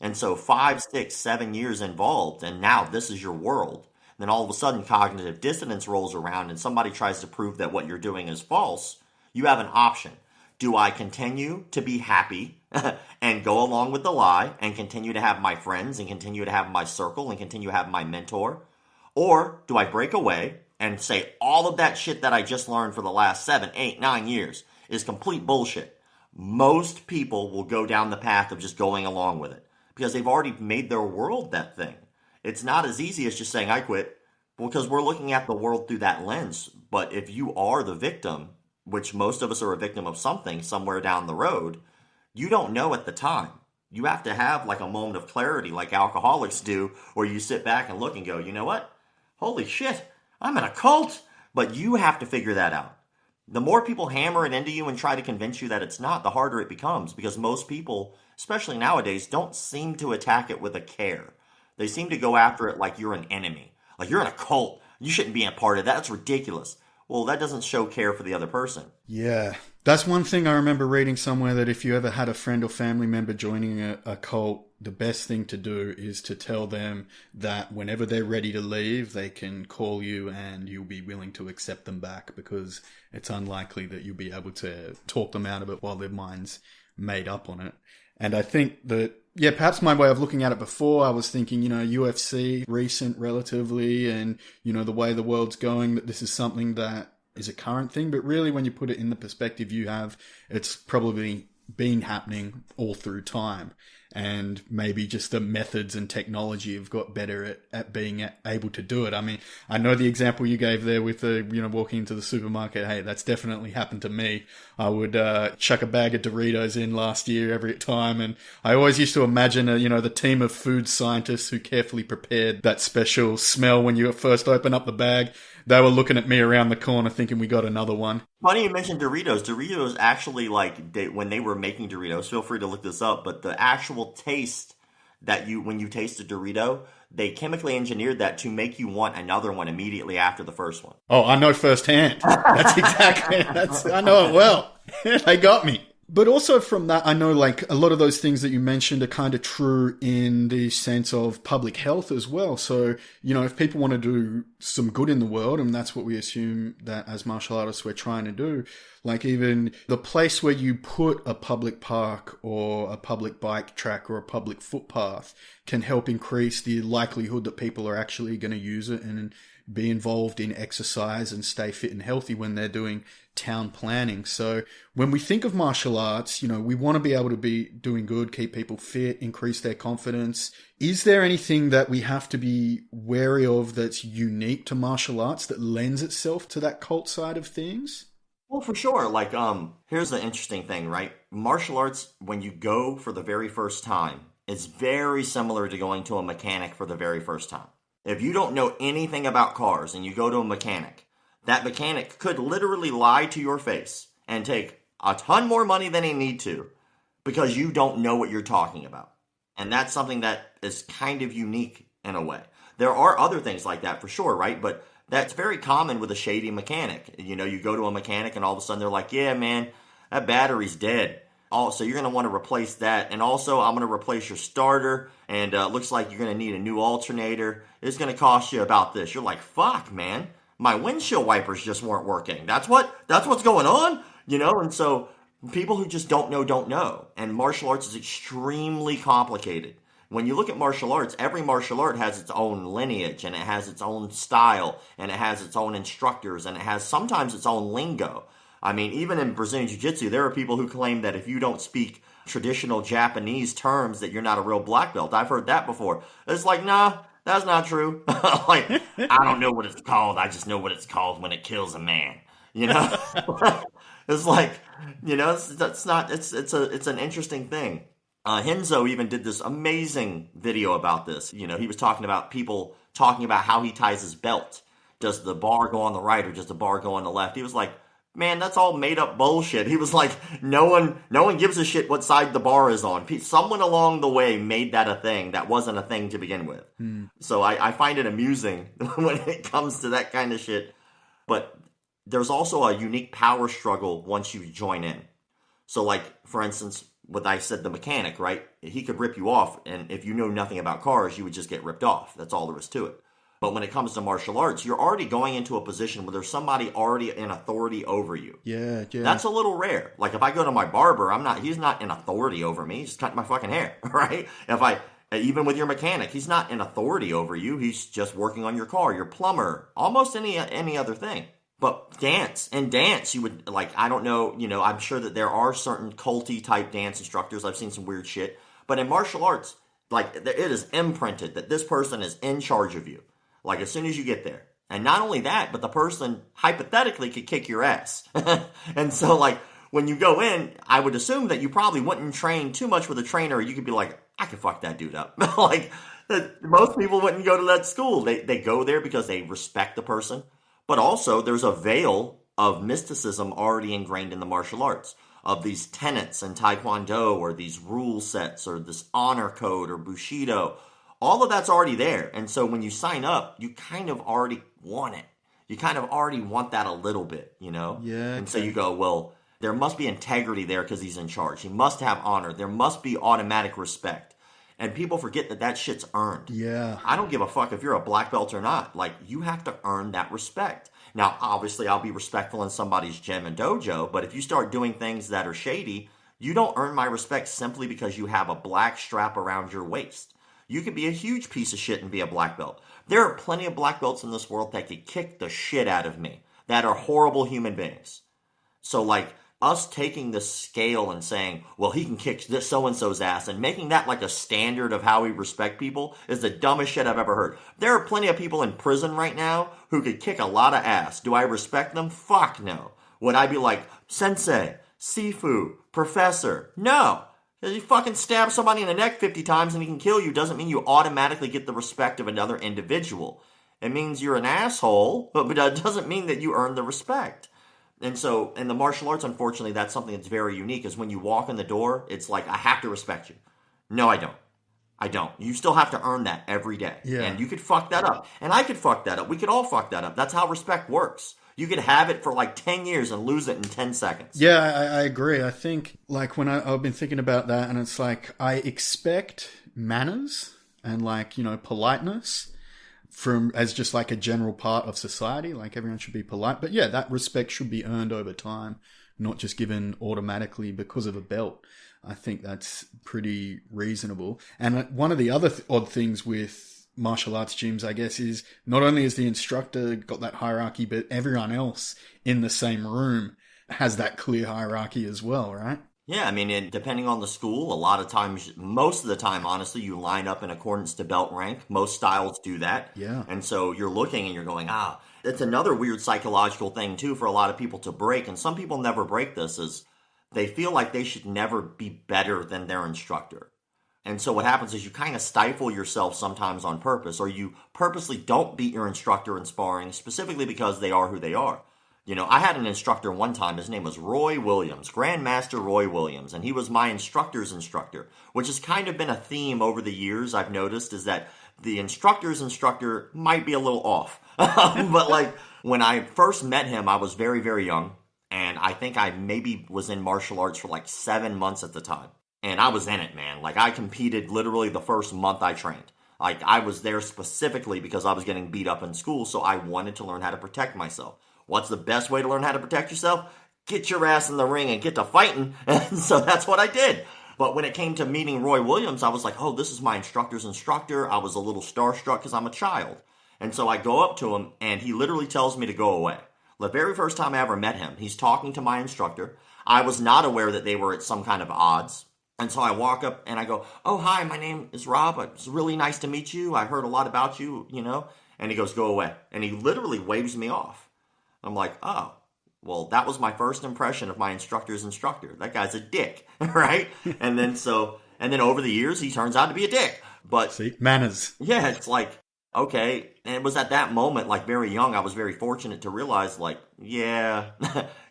And so 5, 6, 7 years involved, and now this is your world. Then all of a sudden cognitive dissonance rolls around and somebody tries to prove that what you're doing is false. You have an option. Do I continue to be happy and go along with the lie and continue to have my friends and continue to have my circle and continue to have my mentor? Or do I break away and say all of that shit that I just learned for the last 7, 8, 9 years is complete bullshit? Most people will go down the path of just going along with it because they've already made their world that thing. It's not as easy as just saying, I quit, because we're looking at the world through that lens. But if you are the victim, which most of us are a victim of something somewhere down the road, you don't know at the time. You have to have like a moment of clarity like alcoholics do, where you sit back and look and go, you know what? Holy shit, I'm in a cult. But you have to figure that out. The more people hammer it into you and try to convince you that it's not, the harder it becomes, because most people, especially nowadays, don't seem to attack it with a care. They seem to go after it like you're an enemy. Like you're in a cult. You shouldn't be a part of that. That's ridiculous. Well, that doesn't show care for the other person. Yeah. That's one thing I remember reading somewhere, that if you ever had a friend or family member joining a cult, the best thing to do is to tell them that whenever they're ready to leave, they can call you and you'll be willing to accept them back, because it's unlikely that you'll be able to talk them out of it while their mind's made up on it. And I think that, yeah, perhaps my way of looking at it before, I was thinking, UFC, recent relatively, and, the way the world's going, that this is something that is a current thing. But really, when you put it in the perspective you have, it's probably been happening all through time. And maybe just the methods and technology have got better at being able to do it. I mean, I know the example you gave there with walking into the supermarket. Hey, that's definitely happened to me. I would chuck a bag of Doritos in last year every time. And I always used to imagine, the team of food scientists who carefully prepared that special smell when you first open up the bag. They were looking at me around the corner thinking we got another one. Funny you mentioned Doritos. Doritos actually, when they were making Doritos, feel free to look this up, but the actual taste that when you taste a Dorito, they chemically engineered that to make you want another one immediately after the first one. Oh, I know firsthand. That's exactly, I know it well. They got me. But also from that, I know like a lot of those things that you mentioned are kind of true in the sense of public health as well. So, you know, if people want to do some good in the world, and that's what we assume that as martial artists we're trying to do, like even the place where you put a public park or a public bike track or a public footpath can help increase the likelihood that people are actually going to use it and be involved in exercise and stay fit and healthy when they're doing town planning. So when we think of martial arts, you know, we want to be able to be doing good, keep people fit, increase their confidence. Is there anything that we have to be wary of that's unique to martial arts that lends itself to that cult side of things? Well, for sure. Like, here's the interesting thing, right? Martial arts, when you go for the very first time, is very similar to going to a mechanic for the very first time. If you don't know anything about cars and you go to a mechanic, that mechanic could literally lie to your face and take a ton more money than he need to because you don't know what you're talking about. And that's something that is kind of unique in a way. There are other things like that for sure, right? But that's very common with a shady mechanic. You know, you go to a mechanic and all of a sudden they're like, yeah, man, that battery's dead. So you're going to want to replace that. And also, I'm going to replace your starter. And looks like you're going to need a new alternator. It's going to cost you about this. You're like, fuck, man. My windshield wipers just weren't working. That's what's going on? You know, and so people who just don't know. And martial arts is extremely complicated. When you look at martial arts, every martial art has its own lineage, and it has its own style, and it has its own instructors, and it has sometimes its own lingo. I mean, even in Brazilian Jiu-Jitsu, there are people who claim that if you don't speak traditional Japanese terms that you're not a real black belt. I've heard that before. It's like, nah, that's not true. Like, I don't know what it's called. I just know what it's called when it kills a man. You know? It's like, you know, it's an interesting thing. Henzo even did this amazing video about this. You know, he was talking about people talking about how he ties his belt. Does the bar go on the right or does the bar go on the left? He was like, man, that's all made up bullshit. He was like, no one gives a shit what side the bar is on. Someone along the way made that a thing that wasn't a thing to begin with. So I find it amusing when it comes to that kind of shit. But there's also a unique power struggle once you join in. So like, for instance, what I said, the mechanic, right? He could rip you off, and if you know nothing about cars, you would just get ripped off. That's all there is to it. But when it comes to martial arts, you're already going into a position where there's somebody already in authority over you. Yeah. That's a little rare. Like if I go to my barber, he's not in authority over me. He's just cutting my fucking hair, right? Even with your mechanic, he's not in authority over you. He's just working on your car, your plumber, almost any other thing. But dance, you would, like, I don't know, you know, I'm sure that there are certain culty type dance instructors. I've seen some weird shit. But in martial arts, like, it is imprinted that this person is in charge of you. Like, as soon as you get there. And not only that, but the person hypothetically could kick your ass. And so, like, when you go in, I would assume that you probably wouldn't train too much with a trainer. You could be like, I could fuck that dude up. Like, most people wouldn't go to that school. They go there because they respect the person. But also, there's a veil of mysticism already ingrained in the martial arts. Of these tenets in Taekwondo, or these rule sets, or this honor code, or Bushido. All of that's already there. And so when you sign up, you kind of already want it. You kind of already want that a little bit, you know? Yeah. And so you go, well, there must be integrity there because he's in charge. He must have honor. There must be automatic respect. And people forget that that shit's earned. Yeah. I don't give a fuck if you're a black belt or not. Like, you have to earn that respect. Now, obviously, I'll be respectful in somebody's gym and dojo, but if you start doing things that are shady, you don't earn my respect simply because you have a black strap around your waist. You could be a huge piece of shit and be a black belt. There are plenty of black belts in this world that could kick the shit out of me, that are horrible human beings. So, like, us taking the scale and saying, well, he can kick this so-and-so's ass, and making that like a standard of how we respect people is the dumbest shit I've ever heard. There are plenty of people in prison right now who could kick a lot of ass. Do I respect them? Fuck no. Would I be like, sensei, sifu, professor? No. If you fucking stab somebody in the neck 50 times and he can kill you doesn't mean you automatically get the respect of another individual. It means you're an asshole, but that doesn't mean that you earn the respect. And so, in the martial arts, unfortunately, that's something that's very unique, is when you walk in the door, it's like, I have to respect you. No, I don't. I don't. You still have to earn that every day. Yeah. And you could fuck that up. And I could fuck that up. We could all fuck that up. That's how respect works. You could have it for like 10 years and lose it in 10 seconds. Yeah, I agree. I think, like, when I've been thinking about that, and it's like, I expect manners and, like, you know, politeness as just like a general part of society. Like, everyone should be polite. But yeah, that respect should be earned over time, not just given automatically because of a belt. I think that's pretty reasonable. And one of the other odd things with martial arts gyms, I guess, is not only has the instructor got that hierarchy, but everyone else in the same room has that clear hierarchy as well, right? Yeah, I mean, depending on the school, a lot of times, most of the time, honestly, you line up in accordance to belt rank. Most styles do that. Yeah. And so you're looking and you're going, it's another weird psychological thing, too, for a lot of people to break. And some people never break this, is they feel like they should never be better than their instructor. And so what happens is you kind of stifle yourself sometimes on purpose, or you purposely don't beat your instructor in sparring, specifically because they are who they are. You know, I had an instructor one time, his name was Roy Williams, Grandmaster Roy Williams, and he was my instructor's instructor, which has kind of been a theme over the years I've noticed, is that the instructor's instructor might be a little off. But like, when I first met him, I was very, very young, and I think I maybe was in martial arts for like 7 months at the time. And I was in it, man. Like, I competed literally the first month I trained. Like, I was there specifically because I was getting beat up in school, so I wanted to learn how to protect myself. What's the best way to learn how to protect yourself? Get your ass in the ring and get to fighting. And so that's what I did. But when it came to meeting Roy Williams, I was like, oh, this is my instructor's instructor. I was a little starstruck because I'm a child. And so I go up to him, and he literally tells me to go away. The very first time I ever met him, he's talking to my instructor. I was not aware that they were at some kind of odds. And so I walk up and I go, oh, hi, my name is Rob. It's really nice to meet you. I heard a lot about you, you know. And he goes, go away. And he literally waves me off. I'm like, oh, well, that was my first impression of my instructor's instructor. That guy's a dick, right? And then over the years, he turns out to be a dick. But see, manners. Yeah, it's like, okay. And it was at that moment, like, very young, I was very fortunate to realize, like, yeah,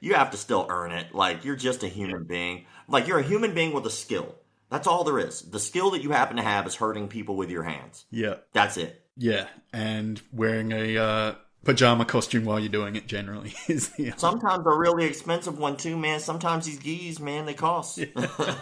you have to still earn it. Like, you're just a human being. Like, you're a human being with a skill. That's all there is. The skill that you happen to have is hurting people with your hands. Yeah. That's it. Yeah, and wearing a pajama costume while you're doing it generally is the... Sometimes a really expensive one too, man. Sometimes these gis, man, they cost. Yeah.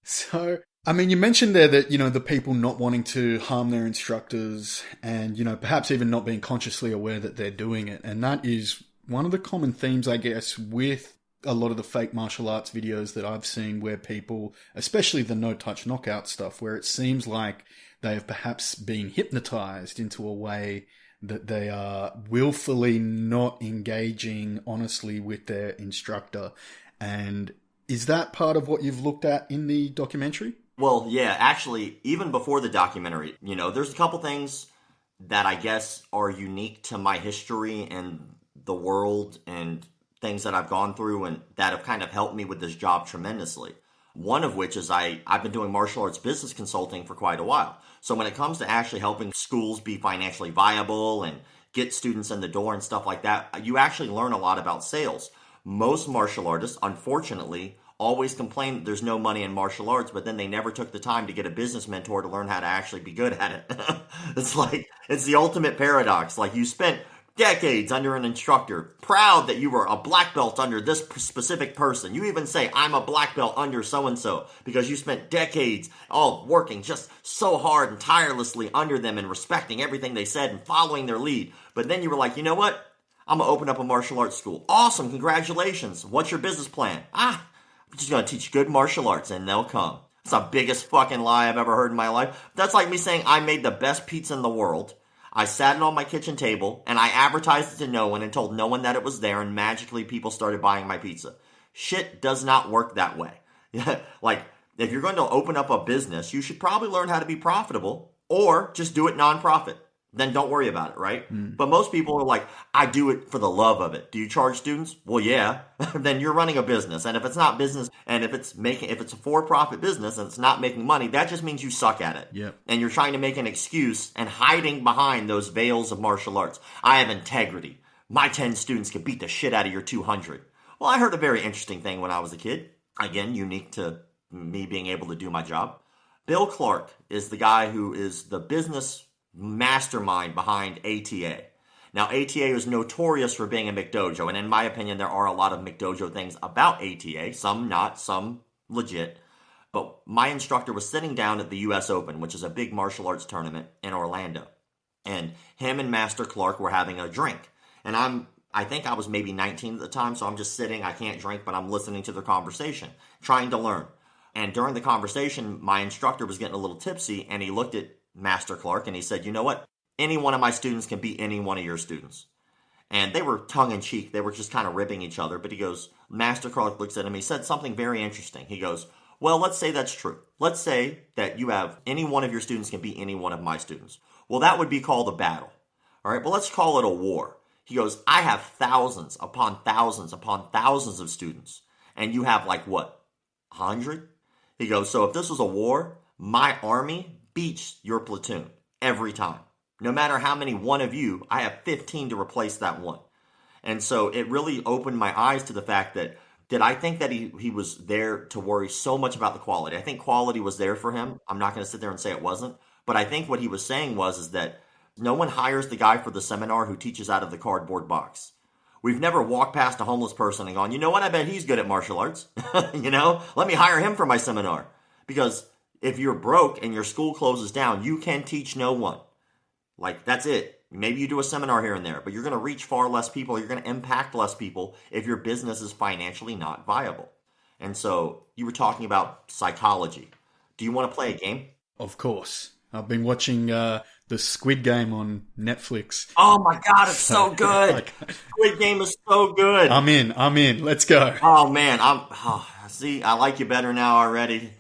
So, I mean, you mentioned there that, you know, the people not wanting to harm their instructors and, you know, perhaps even not being consciously aware that they're doing it. And that is one of the common themes, I guess, with a lot of the fake martial arts videos that I've seen, where people, especially the no-touch knockout stuff, where it seems like they have perhaps been hypnotized into a way that they are willfully not engaging honestly with their instructor. And is that part of what you've looked at in the documentary? Well, yeah, actually, even before the documentary, you know, there's a couple things that I guess are unique to my history and the world and things that I've gone through and that have kind of helped me with this job tremendously. One of which is I've been doing martial arts business consulting for quite a while. So when it comes to actually helping schools be financially viable and get students in the door and stuff like that, you actually learn a lot about sales. Most martial artists, unfortunately, always complain that there's no money in martial arts, but then they never took the time to get a business mentor to learn how to actually be good at it. It's like, it's the ultimate paradox. Like, you spent decades under an instructor, proud that you were a black belt under this specific person. You even say, I'm a black belt under so-and-so, because you spent decades all working just so hard and tirelessly under them and respecting everything they said and following their lead. But then you were like, you know what? I'm going to open up a martial arts school. Awesome. Congratulations. What's your business plan? I'm just going to teach good martial arts and they'll come. It's the biggest fucking lie I've ever heard in my life. That's like me saying I made the best pizza in the world. I sat it on my kitchen table, and I advertised it to no one and told no one that it was there, and magically people started buying my pizza. Shit does not work that way. Like, if you're going to open up a business, you should probably learn how to be profitable, or just do it nonprofit. Then don't worry about it, right? But most people are like, I do it for the love of it. Do you charge students? Well, yeah. Then you're running a business. And if it's not business, and if it's a for-profit business and it's not making money, that just means you suck at it. Yep. And you're trying to make an excuse and hiding behind those veils of martial arts. I have integrity. My 10 students can beat the shit out of your 200. Well, I heard a very interesting thing when I was a kid. Again, unique to me being able to do my job. Bill Clark is the guy who is the business mastermind behind ATA. Now, ATA is notorious for being a McDojo, and in my opinion, there are a lot of McDojo things about ATA, some not, some legit. But my instructor was sitting down at the US Open, which is a big martial arts tournament in Orlando. And him and Master Clark were having a drink. And I think I was maybe 19 at the time, so I'm just sitting, I can't drink, but I'm listening to their conversation, trying to learn. And during the conversation, my instructor was getting a little tipsy, and he looked at Master Clark and he said, you know what? Any one of my students can beat any one of your students. And they were tongue-in-cheek. They were just kind of ribbing each other. But he goes, Master Clark looks at him. He said something very interesting. He goes, well, let's say that's true. Let's say that you have any one of your students can beat any one of my students. Well, that would be called a battle. All right, but let's call it a war. He goes, I have thousands upon thousands upon thousands of students. And you have like what, 100? He goes, so if this was a war, my army beats your platoon every time. No matter how many one of you, I have 15 to replace that one. And so it really opened my eyes to the fact that, did I think that he was there to worry so much about the quality? I think quality was there for him. I'm not going to sit there and say it wasn't. But I think what he was saying is that no one hires the guy for the seminar who teaches out of the cardboard box. We've never walked past a homeless person and gone, you know what, I bet he's good at martial arts. You know, let me hire him for my seminar. Because if you're broke and your school closes down, you can teach no one. Like, that's it. Maybe you do a seminar here and there, but you're going to reach far less people. You're going to impact less people if your business is financially not viable. And so you were talking about psychology. Do you want to play a game? Of course. I've been watching the Squid Game on Netflix. Oh my God, it's so good. Squid Game is so good. I'm in. Let's go. Oh man, see, I like you better now already.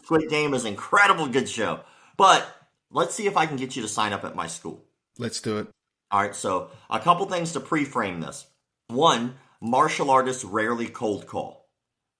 Squid Game is an incredible good show. But let's see if I can get you to sign up at my school. Let's do it. All right, so a couple things to pre-frame this. One, martial artists rarely cold call.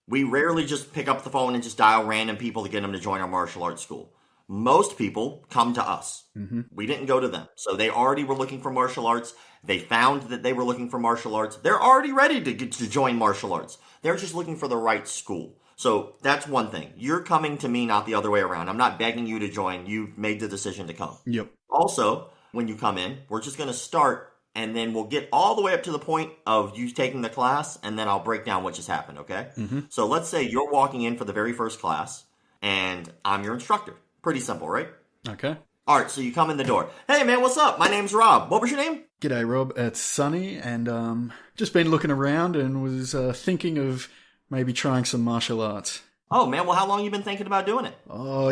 We rarely just pick up the phone and just dial random people to get them to join our martial arts school. Most people come to us. Mm-hmm. We didn't go to them. So they already were looking for martial arts. They found that they were looking for martial arts. They're already ready to join martial arts. They're just looking for the right school. So that's one thing. You're coming to me, not the other way around. I'm not begging you to join. You made the decision to come. Yep. Also, when you come in, we're just going to start, and then we'll get all the way up to the point of you taking the class, and then I'll break down what just happened, okay? Mm-hmm. So let's say you're walking in for the very first class, and I'm your instructor. Pretty simple, right? Okay. All right, so you come in the door. Hey, man, what's up? My name's Rob. What was your name? G'day, Rob. It's Sonny, and just been looking around and was thinking of maybe trying some martial arts. Oh, man, well, how long have you been thinking about doing it? Oh,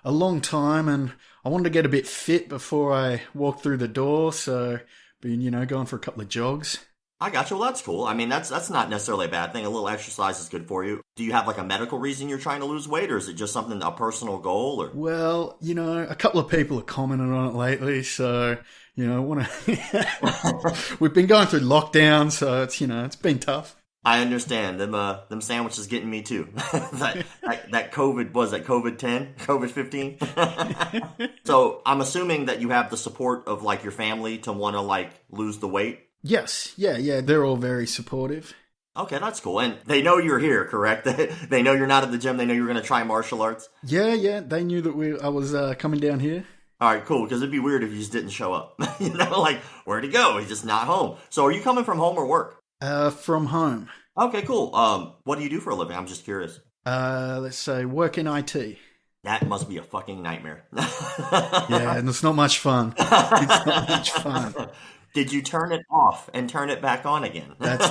a long time, and I wanted to get a bit fit before I walked through the door, so been, going for a couple of jogs. I got you. Well, that's cool. I mean, that's not necessarily a bad thing. A little exercise is good for you. Do you have like a medical reason you're trying to lose weight, or is it just something, a personal goal? Or well, a couple of people have commented on it lately, so want to. We've been going through lockdown, so it's it's been tough. I understand. Them sandwiches getting me too. that COVID, was that COVID-10? COVID-15? So I'm assuming that you have the support of like your family to want to lose the weight. Yes. Yeah. They're all very supportive. Okay, that's cool. And they know you're here, correct? They know you're not at the gym. They know you're going to try martial arts. Yeah. They knew that I was coming down here. All right, cool. Because it'd be weird if you just didn't show up. Where'd he go? He's just not home. So are you coming from home or work? From home. Okay, cool. What do you do for a living? I'm just curious. Let's say work in IT. That must be a fucking nightmare. Yeah, and it's not much fun. It's not much fun. Did you turn it off and turn it back on again? That's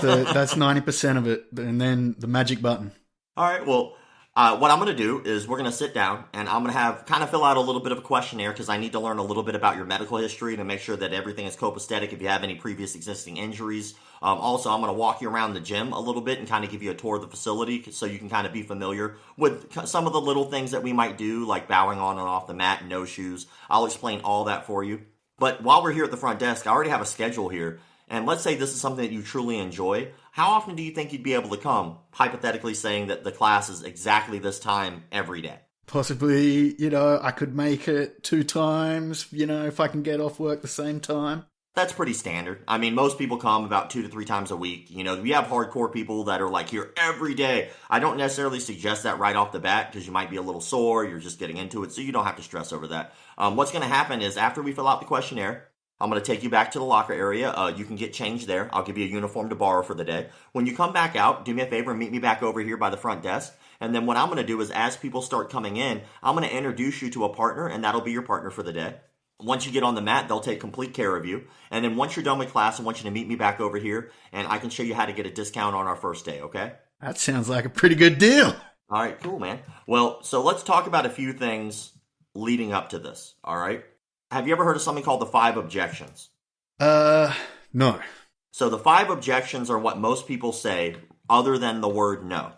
90% of it, and then the magic button. All right, well, what I'm going to do is we're going to sit down, and I'm going to fill out a little bit of a questionnaire because I need to learn a little bit about your medical history to make sure that everything is copacetic if you have any previous existing injuries. Also, I'm going to walk you around the gym a little bit and kind of give you a tour of the facility so you can kind of be familiar with some of the little things that we might do, like bowing on and off the mat, no shoes. I'll explain all that for you. But while we're here at the front desk, I already have a schedule here. And let's say this is something that you truly enjoy. How often do you think you'd be able to come, hypothetically saying that the class is exactly this time every day? Possibly, I could make it 2 times, if I can get off work the same time. That's pretty standard. I mean, most people come about 2 to 3 times a week. We have hardcore people that are here every day. I don't necessarily suggest that right off the bat because you might be a little sore. You're just getting into it, so you don't have to stress over that. What's going to happen is after we fill out the questionnaire, I'm going to take you back to the locker area. You can get changed there. I'll give you a uniform to borrow for the day. When you come back out, do me a favor and meet me back over here by the front desk. And then what I'm going to do is as people start coming in, I'm going to introduce you to a partner, and that'll be your partner for the day. Once you get on the mat, they'll take complete care of you. And then once you're done with class, I want you to meet me back over here, and I can show you how to get a discount on our first day, okay? That sounds like a pretty good deal. All right, cool, man. Well, so let's talk about a few things leading up to this, all right? Have you ever heard of something called the 5 objections? No. So the 5 objections are what most people say other than the word no.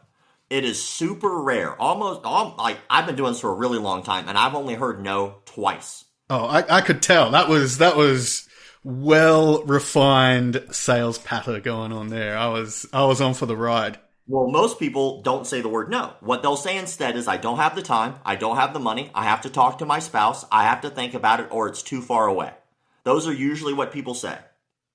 It is super rare. I've been doing this for a really long time, and I've only heard no twice. Oh, I could tell. That was well-refined sales patter going on there. I was on for the ride. Well, most people don't say the word no. What they'll say instead is, I don't have the time, I don't have the money, I have to talk to my spouse, I have to think about it, or it's too far away. Those are usually what people say,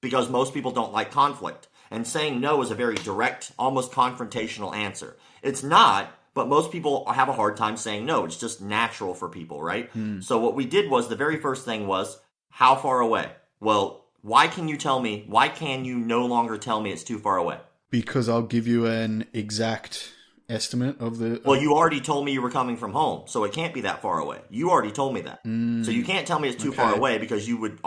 because most people don't like conflict. And saying no is a very direct, almost confrontational answer. It's not, but most people have a hard time saying no. It's just natural for people, right? So what we did was, the very first thing was, how far away? Well, why can you no longer tell me it's too far away? Because I'll give you an exact estimate of the... Well, you already told me you were coming from home, so it can't be that far away. You already told me that. So you can't tell me it's too far away, because you'd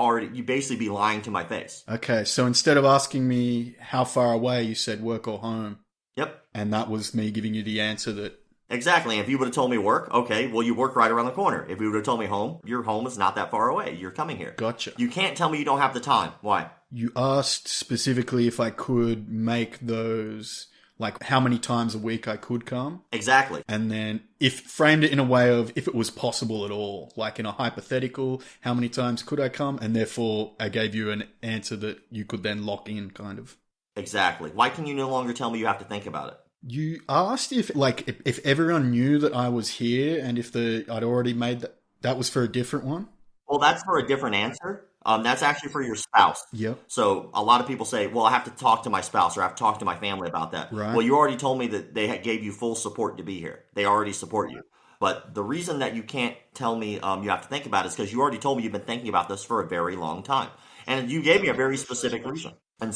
basically be lying to my face. Okay, so instead of asking me how far away, you said work or home. Yep. And that was me giving you the answer that... Exactly. If you would have told me work, okay, well, you work right around the corner. If you would have told me home, your home is not that far away. You're coming here. Gotcha. You can't tell me you don't have the time. Why? You asked specifically if I could make those, like how many times a week I could come. Exactly. And then framed it in a way of if it was possible at all, like in a hypothetical, how many times could I come? And therefore I gave you an answer that you could then lock in, kind of. Exactly. Why can you no longer tell me you have to think about it? You asked if everyone knew that I was here, and if I'd already made that was for a different one. Well, that's for a different answer. That's actually for your spouse. Yep. So a lot of people say, well, I have to talk to my spouse, or I have to talk to my family about that. Right. Well, you already told me that they gave you full support to be here. They already support you. But the reason that you can't tell me you have to think about it is because you already told me you've been thinking about this for a very long time. And you gave me a very specific reason. And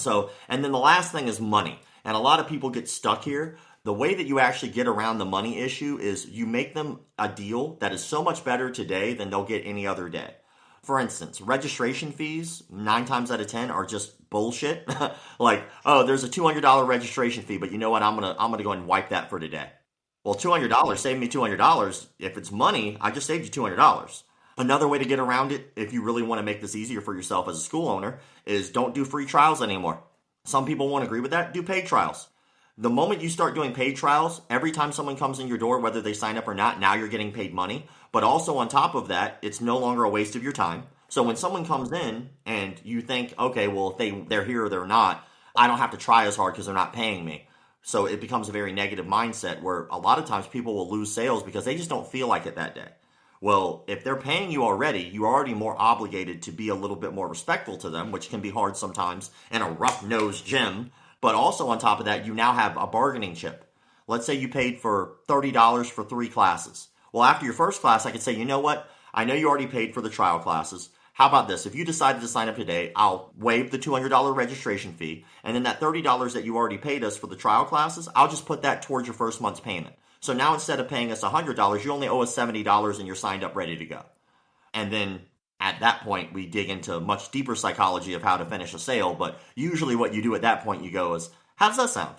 then the last thing is money. And a lot of people get stuck here. The way that you actually get around the money issue is you make them a deal that is so much better today than they'll get any other day. For instance, registration fees, 9 times out of 10, are just bullshit. Like, oh, there's a $200 registration fee, but you know what? I'm gonna go and wipe that for today. Well, $200 saved me $200. If it's money, I just saved you $200. Another way to get around it, if you really want to make this easier for yourself as a school owner, is don't do free trials anymore. Some people won't agree with that. Do paid trials. The moment you start doing paid trials, every time someone comes in your door, whether they sign up or not, now you're getting paid money. But also on top of that, it's no longer a waste of your time. So when someone comes in and you think, okay, well, if they're here or they're not, I don't have to try as hard because they're not paying me. So it becomes a very negative mindset where a lot of times people will lose sales because they just don't feel like it that day. Well, if they're paying you already, you're already more obligated to be a little bit more respectful to them, which can be hard sometimes in a rough-nosed gym. But also on top of that, you now have a bargaining chip. Let's say you paid for $30 for 3 classes. Well, after your first class, I could say, you know what? I know you already paid for the trial classes. How about this? If you decided to sign up today, I'll waive the $200 registration fee. And then that $30 that you already paid us for the trial classes, I'll just put that towards your first month's payment. So now instead of paying us $100, you only owe us $70 and you're signed up ready to go. And then at that point, we dig into much deeper psychology of how to finish a sale. But usually what you do at that point, you go is, how does that sound?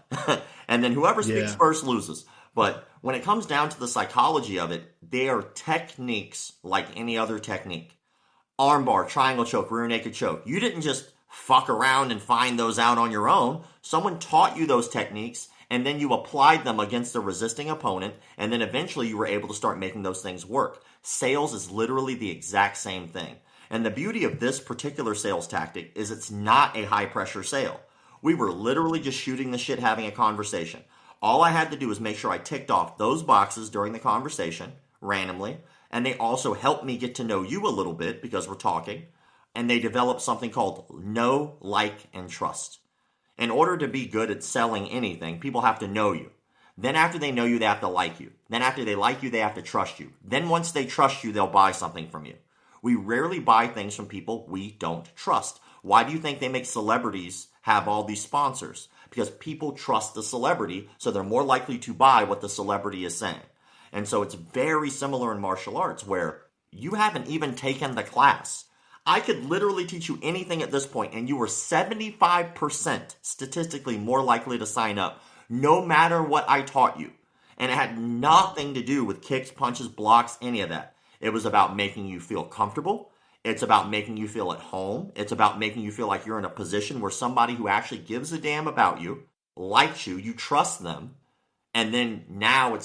And then whoever speaks first loses. But when it comes down to the psychology of it, they are techniques like any other technique. Armbar, triangle choke, rear naked choke. You didn't just fuck around and find those out on your own. Someone taught you those techniques, and then you applied them against a resisting opponent, and then eventually you were able to start making those things work. Sales is literally the exact same thing. And the beauty of this particular sales tactic is it's not a high-pressure sale. We were literally just shooting the shit, having a conversation. All I had to do was make sure I ticked off those boxes during the conversation, randomly, and they also helped me get to know you a little bit because we're talking, and they developed something called know, like, and trust. In order to be good at selling anything, people have to know you. Then after they know you, they have to like you. Then after they like you, they have to trust you. Then once they trust you, they'll buy something from you. We rarely buy things from people we don't trust. Why do you think they make celebrities have all these sponsors? Because people trust the celebrity, so they're more likely to buy what the celebrity is saying. And so it's very similar in martial arts, where you haven't even taken the class. I could literally teach you anything at this point, and you were 75% statistically more likely to sign up, no matter what I taught you. And it had nothing to do with kicks, punches, blocks, any of that. It was about making you feel comfortable. It's about making you feel at home. It's about making you feel like you're in a position where somebody who actually gives a damn about you, likes you, you trust them, and then now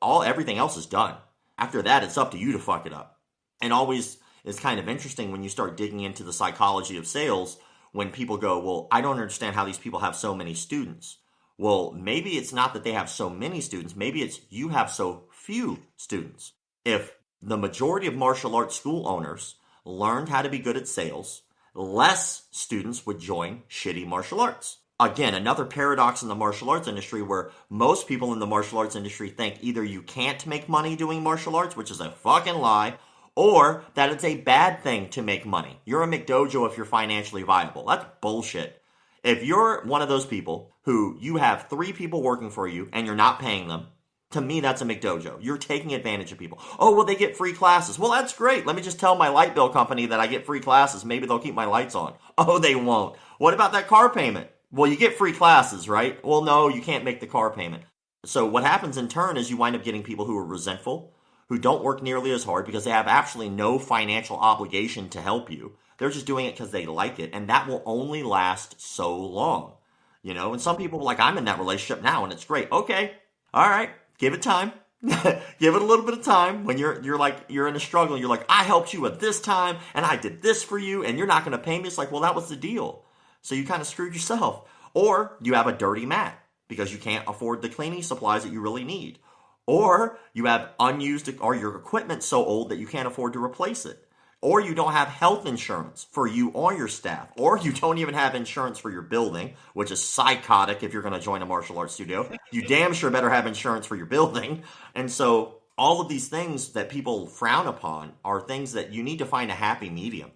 everything else is done. After that, it's up to you to fuck it up. And always is kind of interesting when you start digging into the psychology of sales, when people go, well, I don't understand how these people have so many students. Well, maybe it's not that they have so many students. Maybe it's you have so few students. If the majority of martial arts school owners learned how to be good at sales, less students would join shitty martial arts. Again, another paradox in the martial arts industry, where most people in the martial arts industry think either you can't make money doing martial arts, which is a fucking lie, or that it's a bad thing to make money. You're a McDojo if you're financially viable. That's bullshit. If you're one of those people who you have 3 people working for you and you're not paying them, to me, that's a McDojo. You're taking advantage of people. Oh, well, they get free classes. Well, that's great. Let me just tell my light bill company that I get free classes. Maybe they'll keep my lights on. Oh, they won't. What about that car payment? Well, you get free classes, right? Well, no, you can't make the car payment. So what happens in turn is you wind up getting people who are resentful, who don't work nearly as hard because they have absolutely no financial obligation to help you. They're just doing it because they like it, and that will only last so long. You know, and some people, like, I'm in that relationship now, and it's great. Okay, all right, give it time. Give it a little bit of time. When you're in a struggle, you're like, I helped you at this time, and I did this for you, and you're not going to pay me. It's like, well, that was the deal. So you kind of screwed yourself. Or you have a dirty mat because you can't afford the cleaning supplies that you really need. Or you have unused, or your equipment's so old that you can't afford to replace it. Or you don't have health insurance for you or your staff. Or you don't even have insurance for your building, which is psychotic if you're going to join a martial arts studio. You damn sure better have insurance for your building. And so all of these things that people frown upon are things that you need to find a happy medium.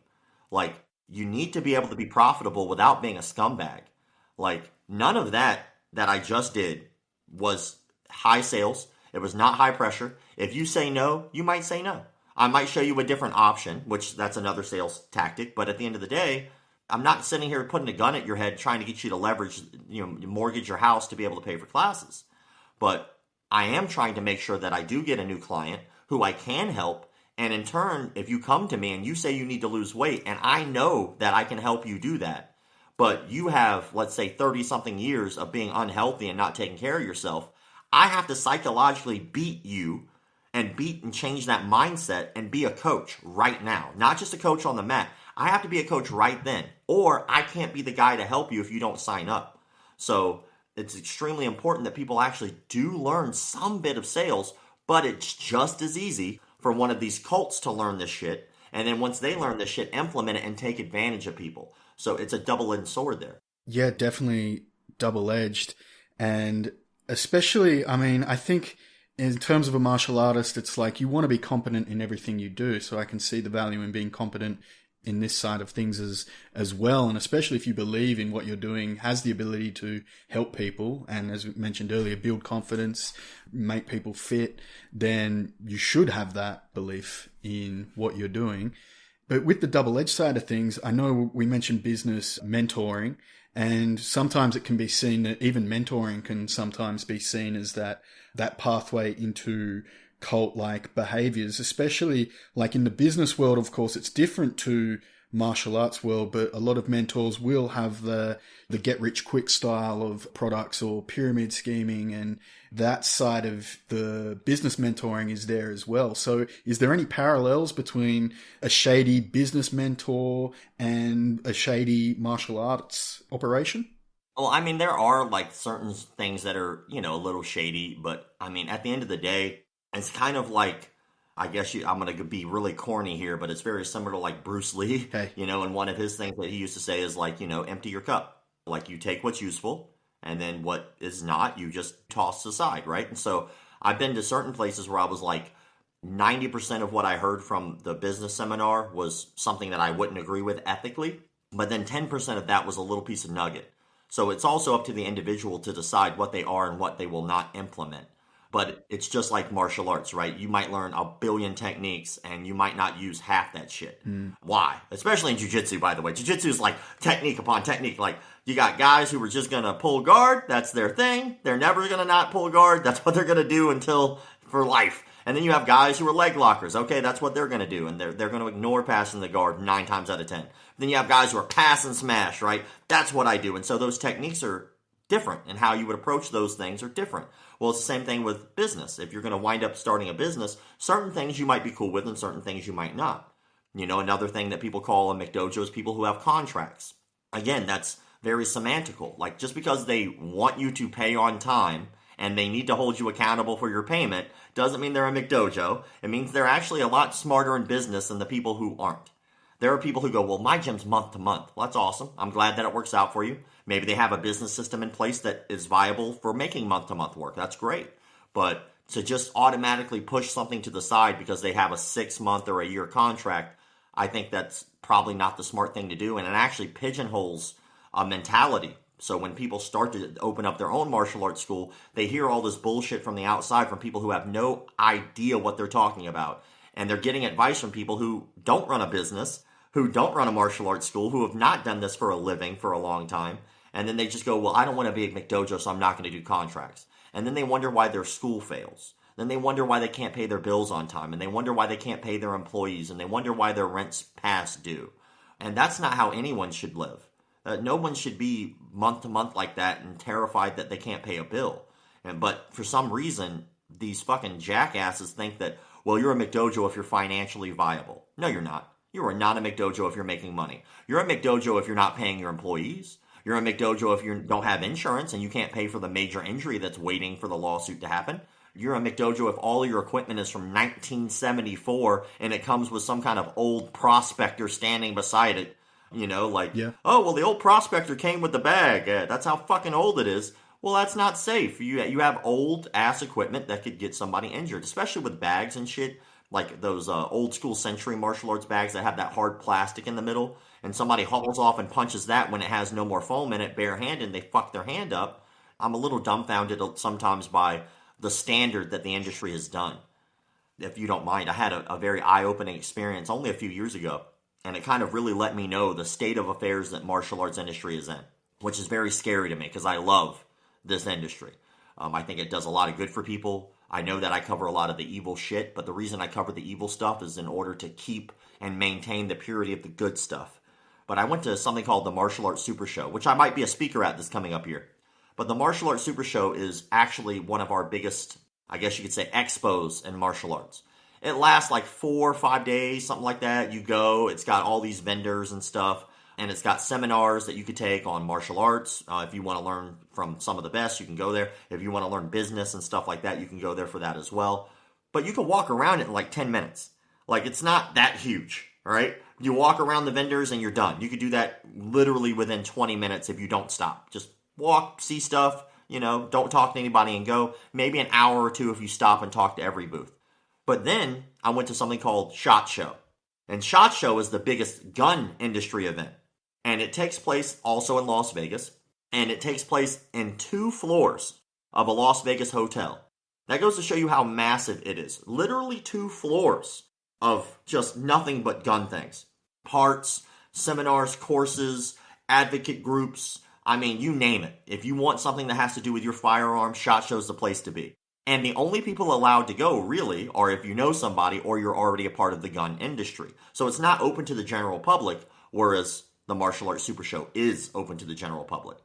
Like, you need to be able to be profitable without being a scumbag. Like, none of that I just did was high sales. It was not high pressure. If you say no, you might say no. I might show you a different option, which that's another sales tactic. But at the end of the day, I'm not sitting here putting a gun at your head trying to get you to leverage, mortgage your house to be able to pay for classes. But I am trying to make sure that I do get a new client who I can help. And in turn, if you come to me and you say you need to lose weight, and I know that I can help you do that, but you have, let's say, 30-something years of being unhealthy and not taking care of yourself, I have to psychologically beat you and change that mindset and be a coach right now. Not just a coach on the mat. I have to be a coach right then. Or I can't be the guy to help you if you don't sign up. So it's extremely important that people actually do learn some bit of sales, but it's just as easy for one of these cults to learn this shit. And then once they learn this shit, implement it and take advantage of people. So it's a double-edged sword there. Yeah, definitely double-edged. And especially, I think in terms of a martial artist, it's like you want to be competent in everything you do. So I can see the value in being competent in this side of things as well. And especially if you believe in what you're doing has the ability to help people. And as we mentioned earlier, build confidence, make people fit, then you should have that belief in what you're doing. But with the double-edged side of things, I know we mentioned business mentoring, and sometimes it can be seen that even mentoring can sometimes be seen as that pathway into cult-like behaviors, especially like in the business world. Of course, it's different to martial arts world, but a lot of mentors will have the get-rich-quick style of products or pyramid scheming, and that side of the business mentoring is there as well. So is there any parallels between a shady business mentor and a shady martial arts operation? Well, there are like certain things that are, a little shady, but at the end of the day, it's kind of like, I guess I'm going to be really corny here, but it's very similar to like Bruce Lee, okay. And one of his things that he used to say is like, empty your cup. Like, you take what's useful, and then what is not, you just toss aside, right? And so I've been to certain places where I was like, 90% of what I heard from the business seminar was something that I wouldn't agree with ethically, but then 10% of that was a little piece of nugget. So it's also up to the individual to decide what they are and what they will not implement. But it's just like martial arts, right? You might learn a billion techniques and you might not use half that shit. Why? Especially in jiu-jitsu, by the way. Jiu-jitsu is like technique upon technique. Like, you got guys who are just going to pull guard. That's their thing. They're never going to not pull guard. That's what they're going to do for life. And then you have guys who are leg lockers. Okay, that's what they're going to do. And they're going to ignore passing the guard 9 times out of 10. Then you have guys who are pass and smash, right? That's what I do. And so those techniques are different, and how you would approach those things are different. Well, it's the same thing with business. If you're going to wind up starting a business, certain things you might be cool with and certain things you might not. You know, another thing that people call a McDojo is people who have contracts. Again, that's very semantical. Like, just because they want you to pay on time and they need to hold you accountable for your payment doesn't mean they're a McDojo. It means they're actually a lot smarter in business than the people who aren't. There are people who go, well, my gym's month to month. Well, that's awesome. I'm glad that it works out for you. Maybe they have a business system in place that is viable for making month to month work. That's great. But to just automatically push something to the side because they have a 6-month or a year contract, I think that's probably not the smart thing to do. And it actually pigeonholes a mentality. So when people start to open up their own martial arts school, they hear all this bullshit from the outside from people who have no idea what they're talking about. And they're getting advice from people who don't run a business, who don't run a martial arts school, who have not done this for a living for a long time. And then they just go, well, I don't want to be a McDojo, so I'm not going to do contracts. And then they wonder why their school fails. Then they wonder why they can't pay their bills on time. And they wonder why they can't pay their employees. And they wonder why their rent's past due. And that's not how anyone should live. No one should be month to month like that and terrified that they can't pay a bill. But for some reason, these fucking jackasses think that, well, you're a McDojo if you're financially viable. No, you're not. You are not a McDojo if you're making money. You're a McDojo if you're not paying your employees. You're a McDojo if you don't have insurance and you can't pay for the major injury that's waiting for the lawsuit to happen. You're a McDojo if all of your equipment is from 1974 and it comes with some kind of old prospector standing beside it. You know, like, oh, well, the old prospector came with the bag. That's how fucking old it is. Well, that's not safe. You have old-ass equipment that could get somebody injured, especially with bags and shit. Like those old-school century martial arts bags that have that hard plastic in the middle. And somebody hauls off and punches that when it has no more foam in it, barehanded, and they fuck their hand up. I'm a little dumbfounded sometimes by the standard that the industry has done. If you don't mind, I had a very eye-opening experience only a few years ago. And it kind of really let me know the state of affairs that martial arts industry is in, which is very scary to me because I love this industry. I think it does a lot of good for people. I know that I cover a lot of the evil shit, but the reason I cover the evil stuff is in order to keep and maintain the purity of the good stuff. But I went to something called the Martial Arts Super Show, which I might be a speaker at this coming up year. But the Martial Arts Super Show is actually one of our biggest, I guess you could say, expos in martial arts. It lasts like 4 or 5 days, something like that. You go, it's got all these vendors and stuff, and it's got seminars that you could take on martial arts. If you want to learn from some of the best, you can go there. If you want to learn business and stuff like that, you can go there for that as well. But you can walk around it in like 10 minutes. Like, it's not that huge, all right? You walk around the vendors and you're done. You could do that literally within 20 minutes if you don't stop. Just walk, see stuff, don't talk to anybody and go. Maybe an hour or two if you stop and talk to every booth. But then I went to something called SHOT Show. And SHOT Show is the biggest gun industry event. And it takes place also in Las Vegas. And it takes place in 2 floors of a Las Vegas hotel. That goes to show you how massive it is. Literally 2 floors of just nothing but gun things. Parts, seminars, courses, advocate groups. I mean, you name it. If you want something that has to do with your firearm, SHOT Show's the place to be. And the only people allowed to go, really, are if you know somebody or you're already a part of the gun industry. So it's not open to the general public, whereas the Martial Arts Super Show is open to the general public.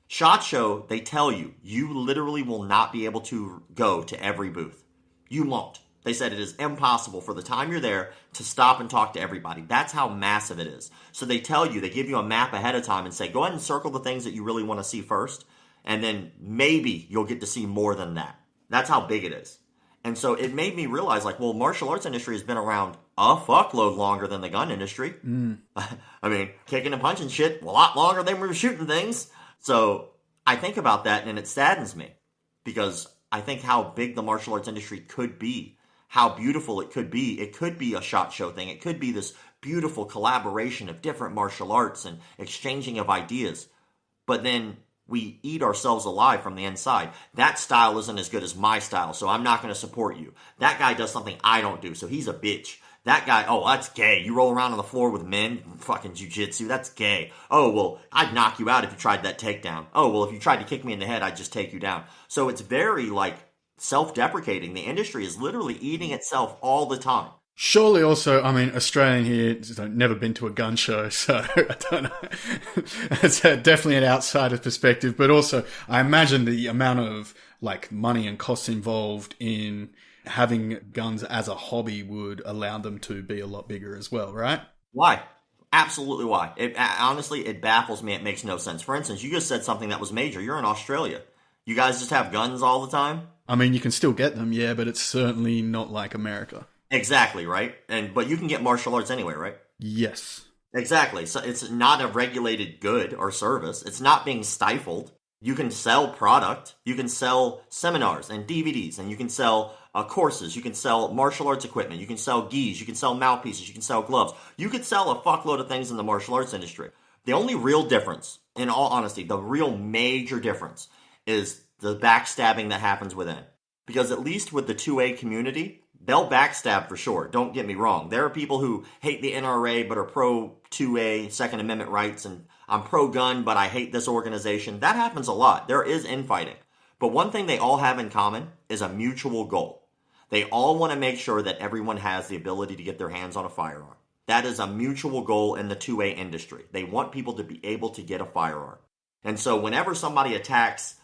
SHOT Show, they tell you, you literally will not be able to go to every booth. You won't. They said it is impossible for the time you're there to stop and talk to everybody. That's how massive it is. So they tell you, they give you a map ahead of time and say, go ahead and circle the things that you really want to see first, and then maybe you'll get to see more than that. That's how big it is. And so it made me realize, like, well, martial arts industry has been around a fuckload longer than the gun industry. I mean, kicking and punching shit a lot longer than we were shooting things. So I think about that and it saddens me because I think how big the martial arts industry could be, how beautiful it could be. It could be a SHOT Show thing. It could be this beautiful collaboration of different martial arts and exchanging of ideas. But then we eat ourselves alive from the inside. That style isn't as good as my style, so I'm not going to support you. That guy does something I don't do, so he's a bitch. That guy, oh, that's gay. You roll around on the floor with men, fucking jujitsu, that's gay. Oh, well, I'd knock you out if you tried that takedown. Oh, well, if you tried to kick me in the head, I'd just take you down. So it's very, self-deprecating. The industry is literally eating itself all the time. Surely also, I mean, Australian here, never been to a gun show, so I don't know. It's definitely an outsider perspective, but also I imagine the amount of money and costs involved in having guns as a hobby would allow them to be a lot bigger as well, right? Why? Absolutely why. Honestly, it baffles me. It makes no sense. For instance, you just said something that was major. You're in Australia. You guys just have guns all the time? I mean, you can still get them, yeah, but it's certainly not like America. Exactly, right? But you can get martial arts anywhere, right? Yes. Exactly. So it's not a regulated good or service. It's not being stifled. You can sell product. You can sell seminars and DVDs, and you can sell courses. You can sell martial arts equipment. You can sell gis. You can sell mouthpieces. You can sell gloves. You could sell a fuckload of things in the martial arts industry. The only real difference, in all honesty, the real major difference is the backstabbing that happens within. Because at least with the 2A community, they'll backstab for sure. Don't get me wrong. There are people who hate the NRA but are pro 2A, Second Amendment rights, and I'm pro-gun but I hate this organization. That happens a lot. There is infighting. But one thing they all have in common is a mutual goal. They all want to make sure that everyone has the ability to get their hands on a firearm. That is a mutual goal in the 2A industry. They want people to be able to get a firearm. And so whenever somebody attacks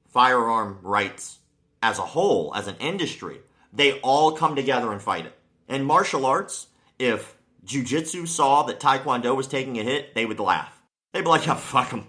firearm rights as a whole, as an industry, they all come together and fight it. In martial arts, if jiu-jitsu saw that taekwondo was taking a hit, they would laugh. They'd be like, oh, fuck them.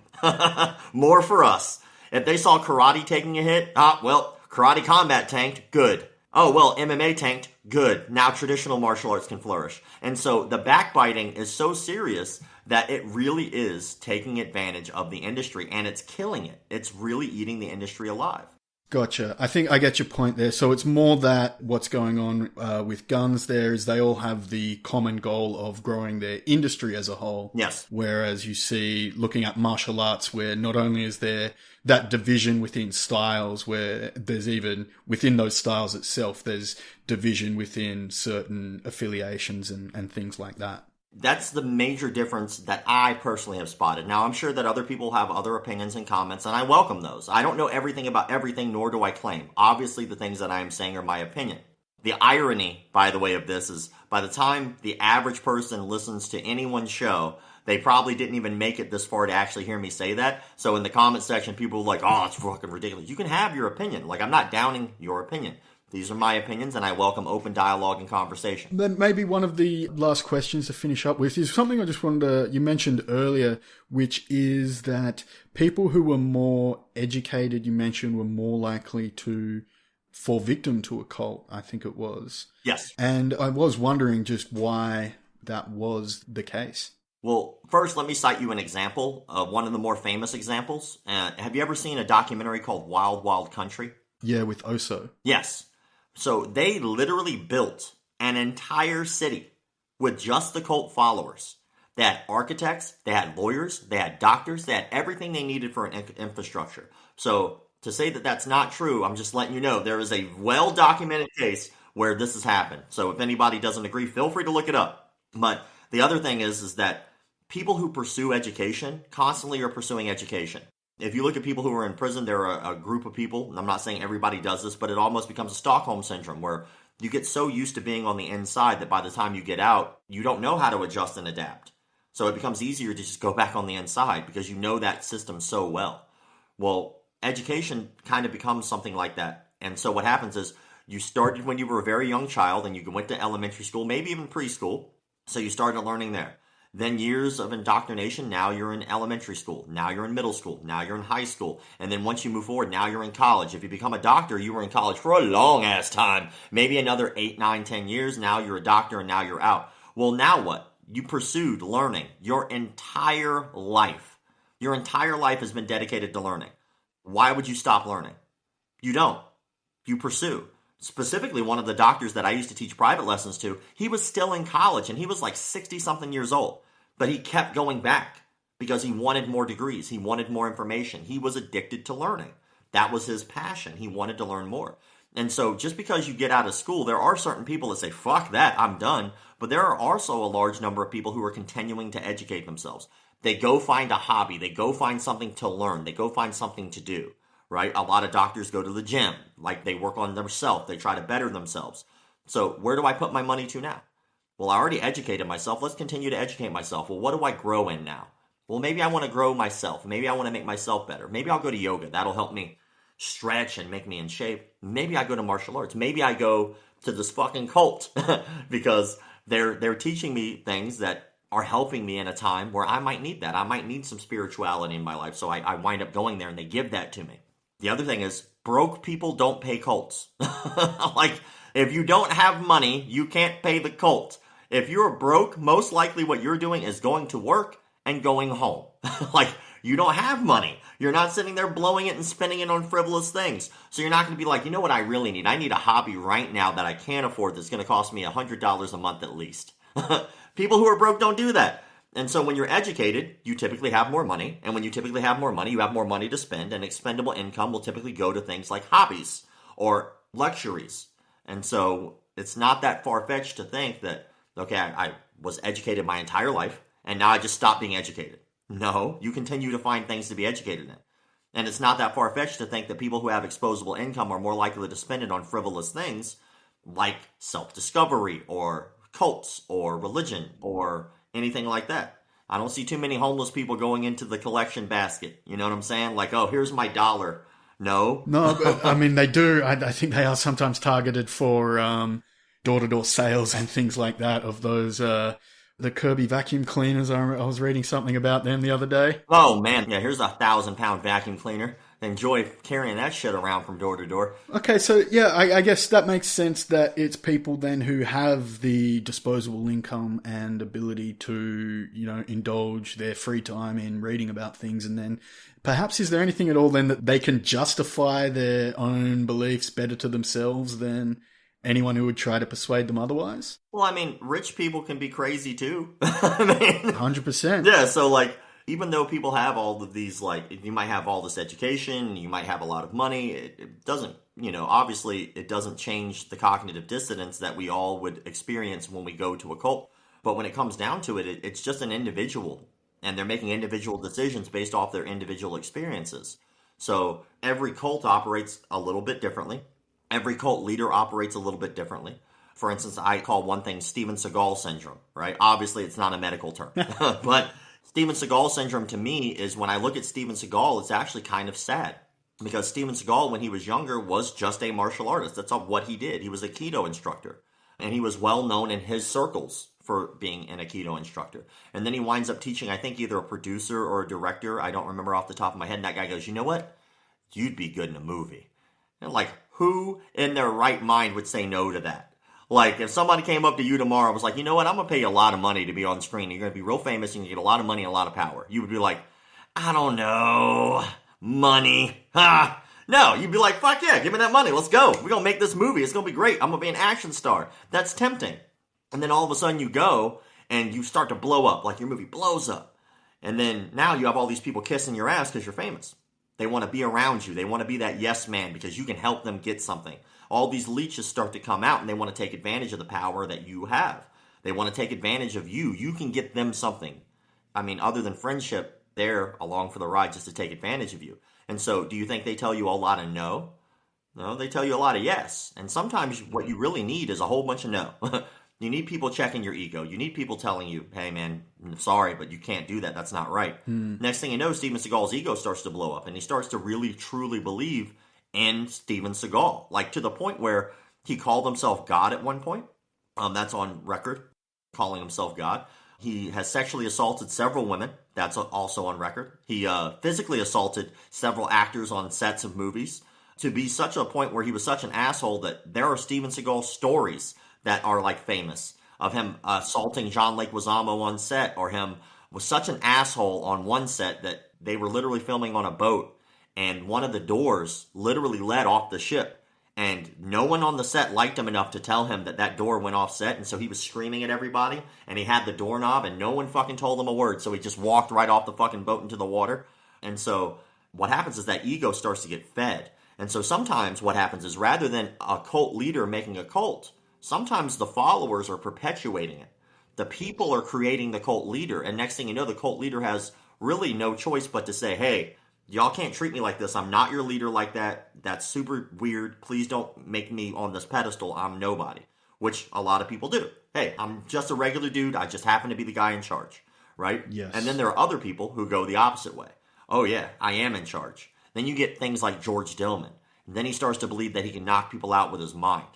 More for us. If they saw karate taking a hit, karate combat tanked, good. Oh, well, MMA tanked, good. Now traditional martial arts can flourish. And so the backbiting is so serious that it really is taking advantage of the industry, and it's killing it. It's really eating the industry alive. Gotcha. I think I get your point there. So it's more that what's going on with guns there is they all have the common goal of growing their industry as a whole. Yes. Whereas you see, looking at martial arts, where not only is there that division within styles, where there's even within those styles itself, there's division within certain affiliations and things like that. That's the major difference that I personally have spotted. Now, I'm sure that other people have other opinions and comments, and I welcome those. I don't know everything about everything, nor do I claim. Obviously, the things that I am saying are my opinion. The irony, by the way, of this is by the time the average person listens to anyone's show, they probably didn't even make it this far to actually hear me say that. So in the comment section, people are like, oh, it's fucking ridiculous. You can have your opinion. I'm not downing your opinion. These are my opinions, and I welcome open dialogue and conversation. Then maybe one of the last questions to finish up with is something I just wanted to, you mentioned earlier, which is that people who were more educated, you mentioned, were more likely to fall victim to a cult, I think it was. Yes. And I was wondering just why that was the case. Well, first, let me cite you an example of one of the more famous examples. Have you ever seen a documentary called Wild Wild Country? Yeah, with Oso. Yes. So they literally built an entire city with just the cult followers. They had architects, they had lawyers, they had doctors, they had everything they needed for an infrastructure. So to say that that's not true, I'm just letting you know there is a well-documented case where this has happened. So if anybody doesn't agree, feel free to look it up. But the other thing is that people who pursue education constantly are pursuing education. If you look at people who are in prison, they're a group of people, and I'm not saying everybody does this, but it almost becomes a Stockholm syndrome where you get so used to being on the inside that by the time you get out, you don't know how to adjust and adapt. So it becomes easier to just go back on the inside because you know that system so well. Well, education kind of becomes something like that. And so what happens is you started when you were a very young child and you went to elementary school, maybe even preschool. So you started learning there. Then years of indoctrination, now you're in elementary school, now you're in middle school, now you're in high school, and then once you move forward, now you're in college. If you become a doctor, you were in college for a long-ass time, maybe another 8, 9, 10 years, now you're a doctor and now you're out. Well, now what? You pursued learning your entire life. Your entire life has been dedicated to learning. Why would you stop learning? You don't. You pursue. specifically one of the doctors that I used to teach private lessons to, he was still in college and he was like 60-something years old. But he kept going back because he wanted more degrees. He wanted more information. He was addicted to learning. That was his passion. He wanted to learn more. And so just because you get out of school, there are certain people that say, fuck that, I'm done. But there are also a large number of people who are continuing to educate themselves. They go find a hobby. They go find something to learn. They go find something to do, right? A lot of doctors go to the gym. Like, they work on themselves. They try to better themselves. So where do I put my money to now? Well, I already educated myself. Let's continue to educate myself. Well, what do I grow in now? Well, maybe I want to grow myself. Maybe I want to make myself better. Maybe I'll go to yoga. That'll help me stretch and make me in shape. Maybe I go to martial arts. Maybe I go to this fucking cult because they're teaching me things that are helping me in a time where I might need that. I might need some spirituality in my life. So I wind up going there and they give that to me. The other thing is, broke people don't pay cults. Like, if you don't have money, you can't pay the cult. If you're broke, most likely what you're doing is going to work and going home. Like, you don't have money. You're not sitting there blowing it and spending it on frivolous things. So you're not going to be like, you know what I really need? I need a hobby right now that I can't afford that's going to cost me $100 a month at least. People who are broke don't do that. And so when you're educated, you typically have more money. And when you typically have more money, you have more money to spend. And expendable income will typically go to things like hobbies or luxuries. And so it's not that far-fetched to think that, okay, I was educated my entire life, and now I just stopped being educated. No, you continue to find things to be educated in. And it's not that far-fetched to think that people who have exposable income are more likely to spend it on frivolous things like self-discovery or cults or religion or anything like that. I don't see too many homeless people going into the collection basket. You know what I'm saying? Like, oh, here's my dollar. No. No, but I mean, they do. I think they are sometimes targeted for door-to-door sales and things like that of those, the Kirby vacuum cleaners. I was reading something about them the other day. Oh, man. Yeah, here's a 1,000-pound vacuum cleaner. Enjoy carrying that shit around from door to door. Okay, so yeah, I guess that makes sense that it's people then who have the disposable income and ability to, you know, indulge their free time in reading about things. And then perhaps is there anything at all then that they can justify their own beliefs better to themselves than anyone who would try to persuade them otherwise? Well, I mean, rich people can be crazy too. I mean, 100%. Yeah, so like, even though people have all of these, like, you might have all this education, you might have a lot of money, it doesn't, you know, obviously it doesn't change the cognitive dissonance that we all would experience when we go to a cult. But when it comes down to it, it's just an individual, and they're making individual decisions based off their individual experiences. So every cult operates a little bit differently. Every cult leader operates a little bit differently. For instance, I call one thing Steven Seagal syndrome, right? Obviously, it's not a medical term, but Steven Seagal syndrome to me is when I look at Steven Seagal, it's actually kind of sad. Because Steven Seagal, when he was younger, was just a martial artist. That's what he did. He was a Aikido instructor. And he was well known in his circles for being an Aikido instructor. And then he winds up teaching, I think, either a producer or a director. I don't remember off the top of my head. And that guy goes, you know what? You'd be good in a movie. And like, who in their right mind would say no to that? Like, if somebody came up to you tomorrow and was like, you know what, I'm going to pay you a lot of money to be on screen. You're going to be real famous and you get a lot of money and a lot of power. You would be like, I don't know, money. Ha! No, you'd be like, fuck yeah, give me that money. Let's go. We're going to make this movie. It's going to be great. I'm going to be an action star. That's tempting. And then all of a sudden you go and you start to blow up. Like, your movie blows up. And then now you have all these people kissing your ass because you're famous. They want to be around you. They want to be that yes man because you can help them get something. All these leeches start to come out and they want to take advantage of the power that you have. They want to take advantage of you. You can get them something. I mean, other than friendship, they're along for the ride just to take advantage of you. And so do you think they tell you a lot of no? No, they tell you a lot of yes. And sometimes what you really need is a whole bunch of no. You need people checking your ego. You need people telling you, hey man, I'm sorry, but you can't do that. That's not right. Next thing you know, Steven Seagal's ego starts to blow up and he starts to really truly believe in Steven Seagal, like to the point where he called himself God at one point. That's on record, calling himself God. He has sexually assaulted several women. That's also on record. He physically assaulted several actors on sets of movies to be such a point where he was such an asshole that there are Steven Seagal stories that are like famous of him assaulting John Leguizamo on set, or him was such an asshole on one set that they were literally filming on a boat and one of the doors literally led off the ship And no one on the set liked him enough to tell him that that door went off set, and so he was screaming at everybody, and he had the doorknob, and no one fucking told him a word, so he just walked right off the fucking boat into the water. And so what happens is that ego starts to get fed. And so sometimes what happens is, rather than a cult leader making a cult, sometimes the followers are perpetuating it. The people are creating the cult leader, and next thing you know, the cult leader has really no choice but to say, hey, y'all can't treat me like this. I'm not your leader like that. That's super weird. Please don't make me on this pedestal. I'm nobody, which a lot of people do. Hey, I'm just a regular dude. I just happen to be the guy in charge, right? Yes. And then there are other people who go the opposite way. Oh, yeah, I am in charge. Then you get things like George Dillman. And then he starts to believe that he can knock people out with his mind.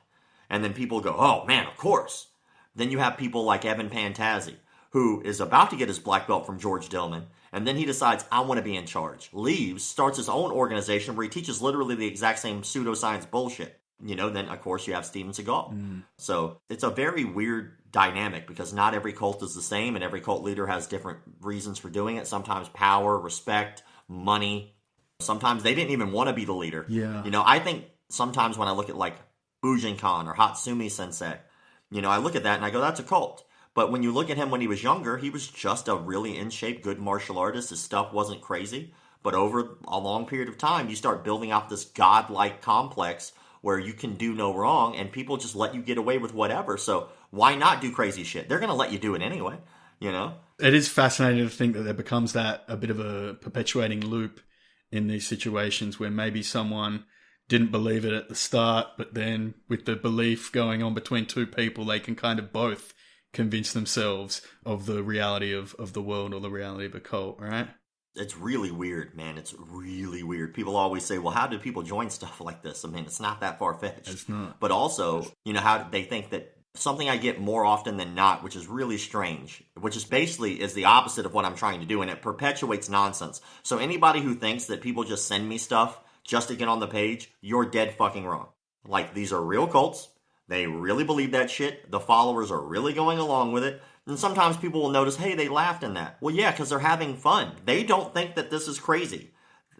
And then people go, oh, man, of course. Then you have people like Evan Pantazzi, who is about to get his black belt from George Dillman, and then he decides, I want to be in charge. Leaves, starts his own organization where he teaches literally the exact same pseudoscience bullshit. Then, of course, you have Steven Seagal. So it's a very weird dynamic because not every cult is the same, and every cult leader has different reasons for doing it. Sometimes power, respect, money. Sometimes they didn't even want to be the leader. Yeah. I think sometimes when I look at like Bujinkan or Hatsumi Sensei, I look at that and I go, that's a cult. But when you look at him when he was younger, he was just a really in-shape, good martial artist. His stuff wasn't crazy. But over a long period of time, you start building out this godlike complex where you can do no wrong, and people just let you get away with whatever. So why not do crazy shit? They're going to let you do it anyway, It is fascinating to think that there becomes that a bit of a perpetuating loop in these situations where maybe someone didn't believe it at the start, but then with the belief going on between two people, they can kind of both convince themselves of the reality of the world or the reality of a cult, right? It's really weird, man. It's really weird. People always say, well, how do people join stuff like this? I mean, it's not that far-fetched. It's not. But also, how they think that something I get more often than not, which is really strange, which is basically is the opposite of what I'm trying to do, and it perpetuates nonsense. So anybody who thinks that people just send me stuff just to get on the page, you're dead fucking wrong. Like, these are real cults. They really believe that shit. The followers are really going along with it. And sometimes people will notice, hey, they laughed in that. Well, yeah, because they're having fun. They don't think that this is crazy.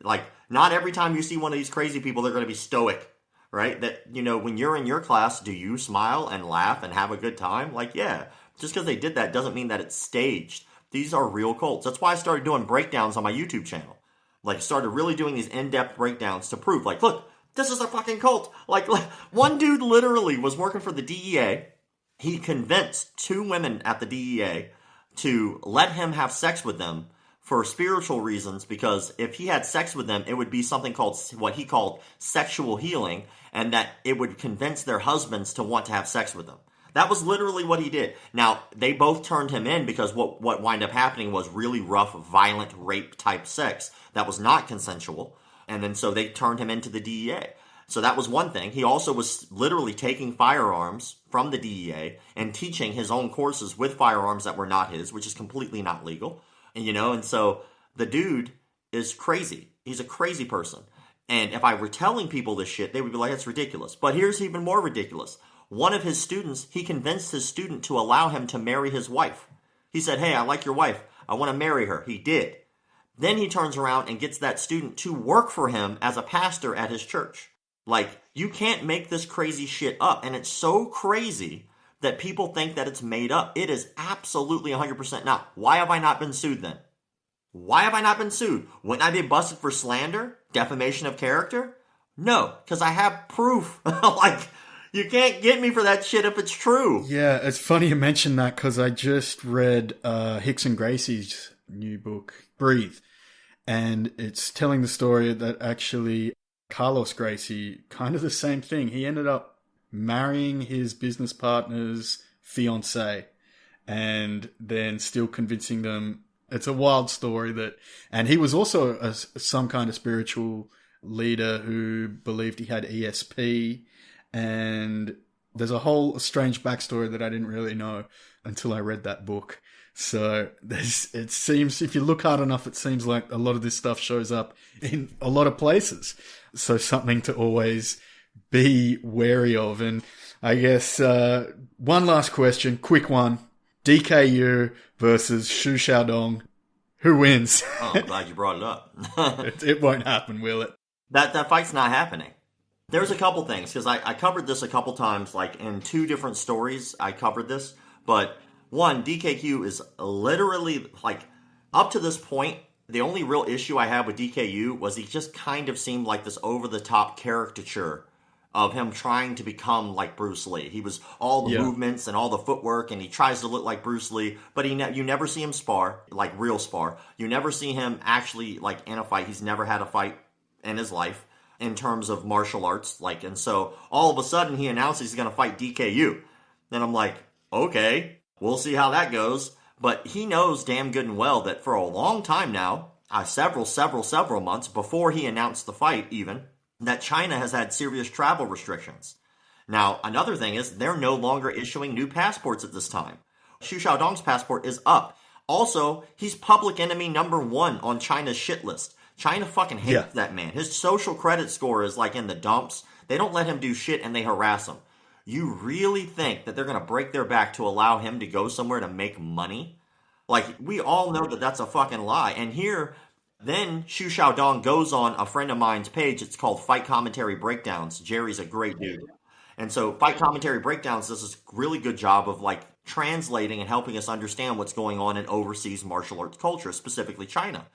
Like, not every time you see one of these crazy people, they're going to be stoic, right? That, when you're in your class, do you smile and laugh and have a good time? Like, yeah. Just because they did that doesn't mean that it's staged. These are real cults. That's why I started doing breakdowns on my YouTube channel. Like, started really doing these in-depth breakdowns to prove, like, look, this is a fucking cult. Like, one dude literally was working for the DEA. He convinced two women at the DEA to let him have sex with them for spiritual reasons, because if he had sex with them, it would be something called what he called sexual healing, and that it would convince their husbands to want to have sex with them. That was literally what he did. Now, they both turned him in because what wound up happening was really rough, violent, rape-type sex that was not consensual. And then so they turned him into the DEA. So that was one thing. He also was literally taking firearms from the DEA and teaching his own courses with firearms that were not his, which is completely not legal. And so the dude is crazy. He's a crazy person. And if I were telling people this shit, they would be like, that's ridiculous. But here's even more ridiculous. One of his students, he convinced his student to allow him to marry his wife. He said, hey, I like your wife. I want to marry her. He did. Then he turns around and gets that student to work for him as a pastor at his church. Like, you can't make this crazy shit up. And it's so crazy that people think that it's made up. It is absolutely 100% not. Why have I not been sued then? Why have I not been sued? Wouldn't I be busted for slander? Defamation of character? No, because I have proof. Like, you can't get me for that shit if it's true. Yeah, it's funny you mention that because I just read Hickson Gracie's new book, Breathe. And it's telling the story that actually Carlos Gracie, kind of the same thing. He ended up marrying his business partner's fiancée and then still convincing them. It's a wild story and he was also some kind of spiritual leader who believed he had ESP, and there's a whole strange backstory that I didn't really know until I read that book. So it seems, if you look hard enough, it seems like a lot of this stuff shows up in a lot of places. So something to always be wary of. And I guess one last question, quick one. DKU versus Xiao Dong. Who wins? Oh, I'm glad you brought it up. It won't happen, will it? That fight's not happening. There's a couple things, because I covered this a couple times, like in 2 different stories I covered this. But one, DKQ is literally, like, up to this point, the only real issue I had with DKU was he just kind of seemed like this over-the-top caricature of him trying to become like Bruce Lee. He was all the movements and all the footwork, and he tries to look like Bruce Lee, but you never see him spar, like real spar. You never see him actually, like, in a fight. He's never had a fight in his life in terms of martial arts. Like, and so all of a sudden he announces he's going to fight DKU. Then I'm like, okay, we'll see how that goes. But he knows damn good and well that for a long time now, several months before he announced the fight even, that China has had serious travel restrictions. Now, another thing is they're no longer issuing new passports at this time. Xiao Dong's passport is up. Also, he's public enemy number 1 on China's shit list. China fucking hates that man. His social credit score is like in the dumps. They don't let him do shit and they harass him. You really think that they're going to break their back to allow him to go somewhere to make money? Like, we all know that that's a fucking lie. And here, then Xiao Dong goes on a friend of mine's page. It's called Fight Commentary Breakdowns. Jerry's a great dude. And so Fight Commentary Breakdowns does this really good job of, like, translating and helping us understand what's going on in overseas martial arts culture, specifically China.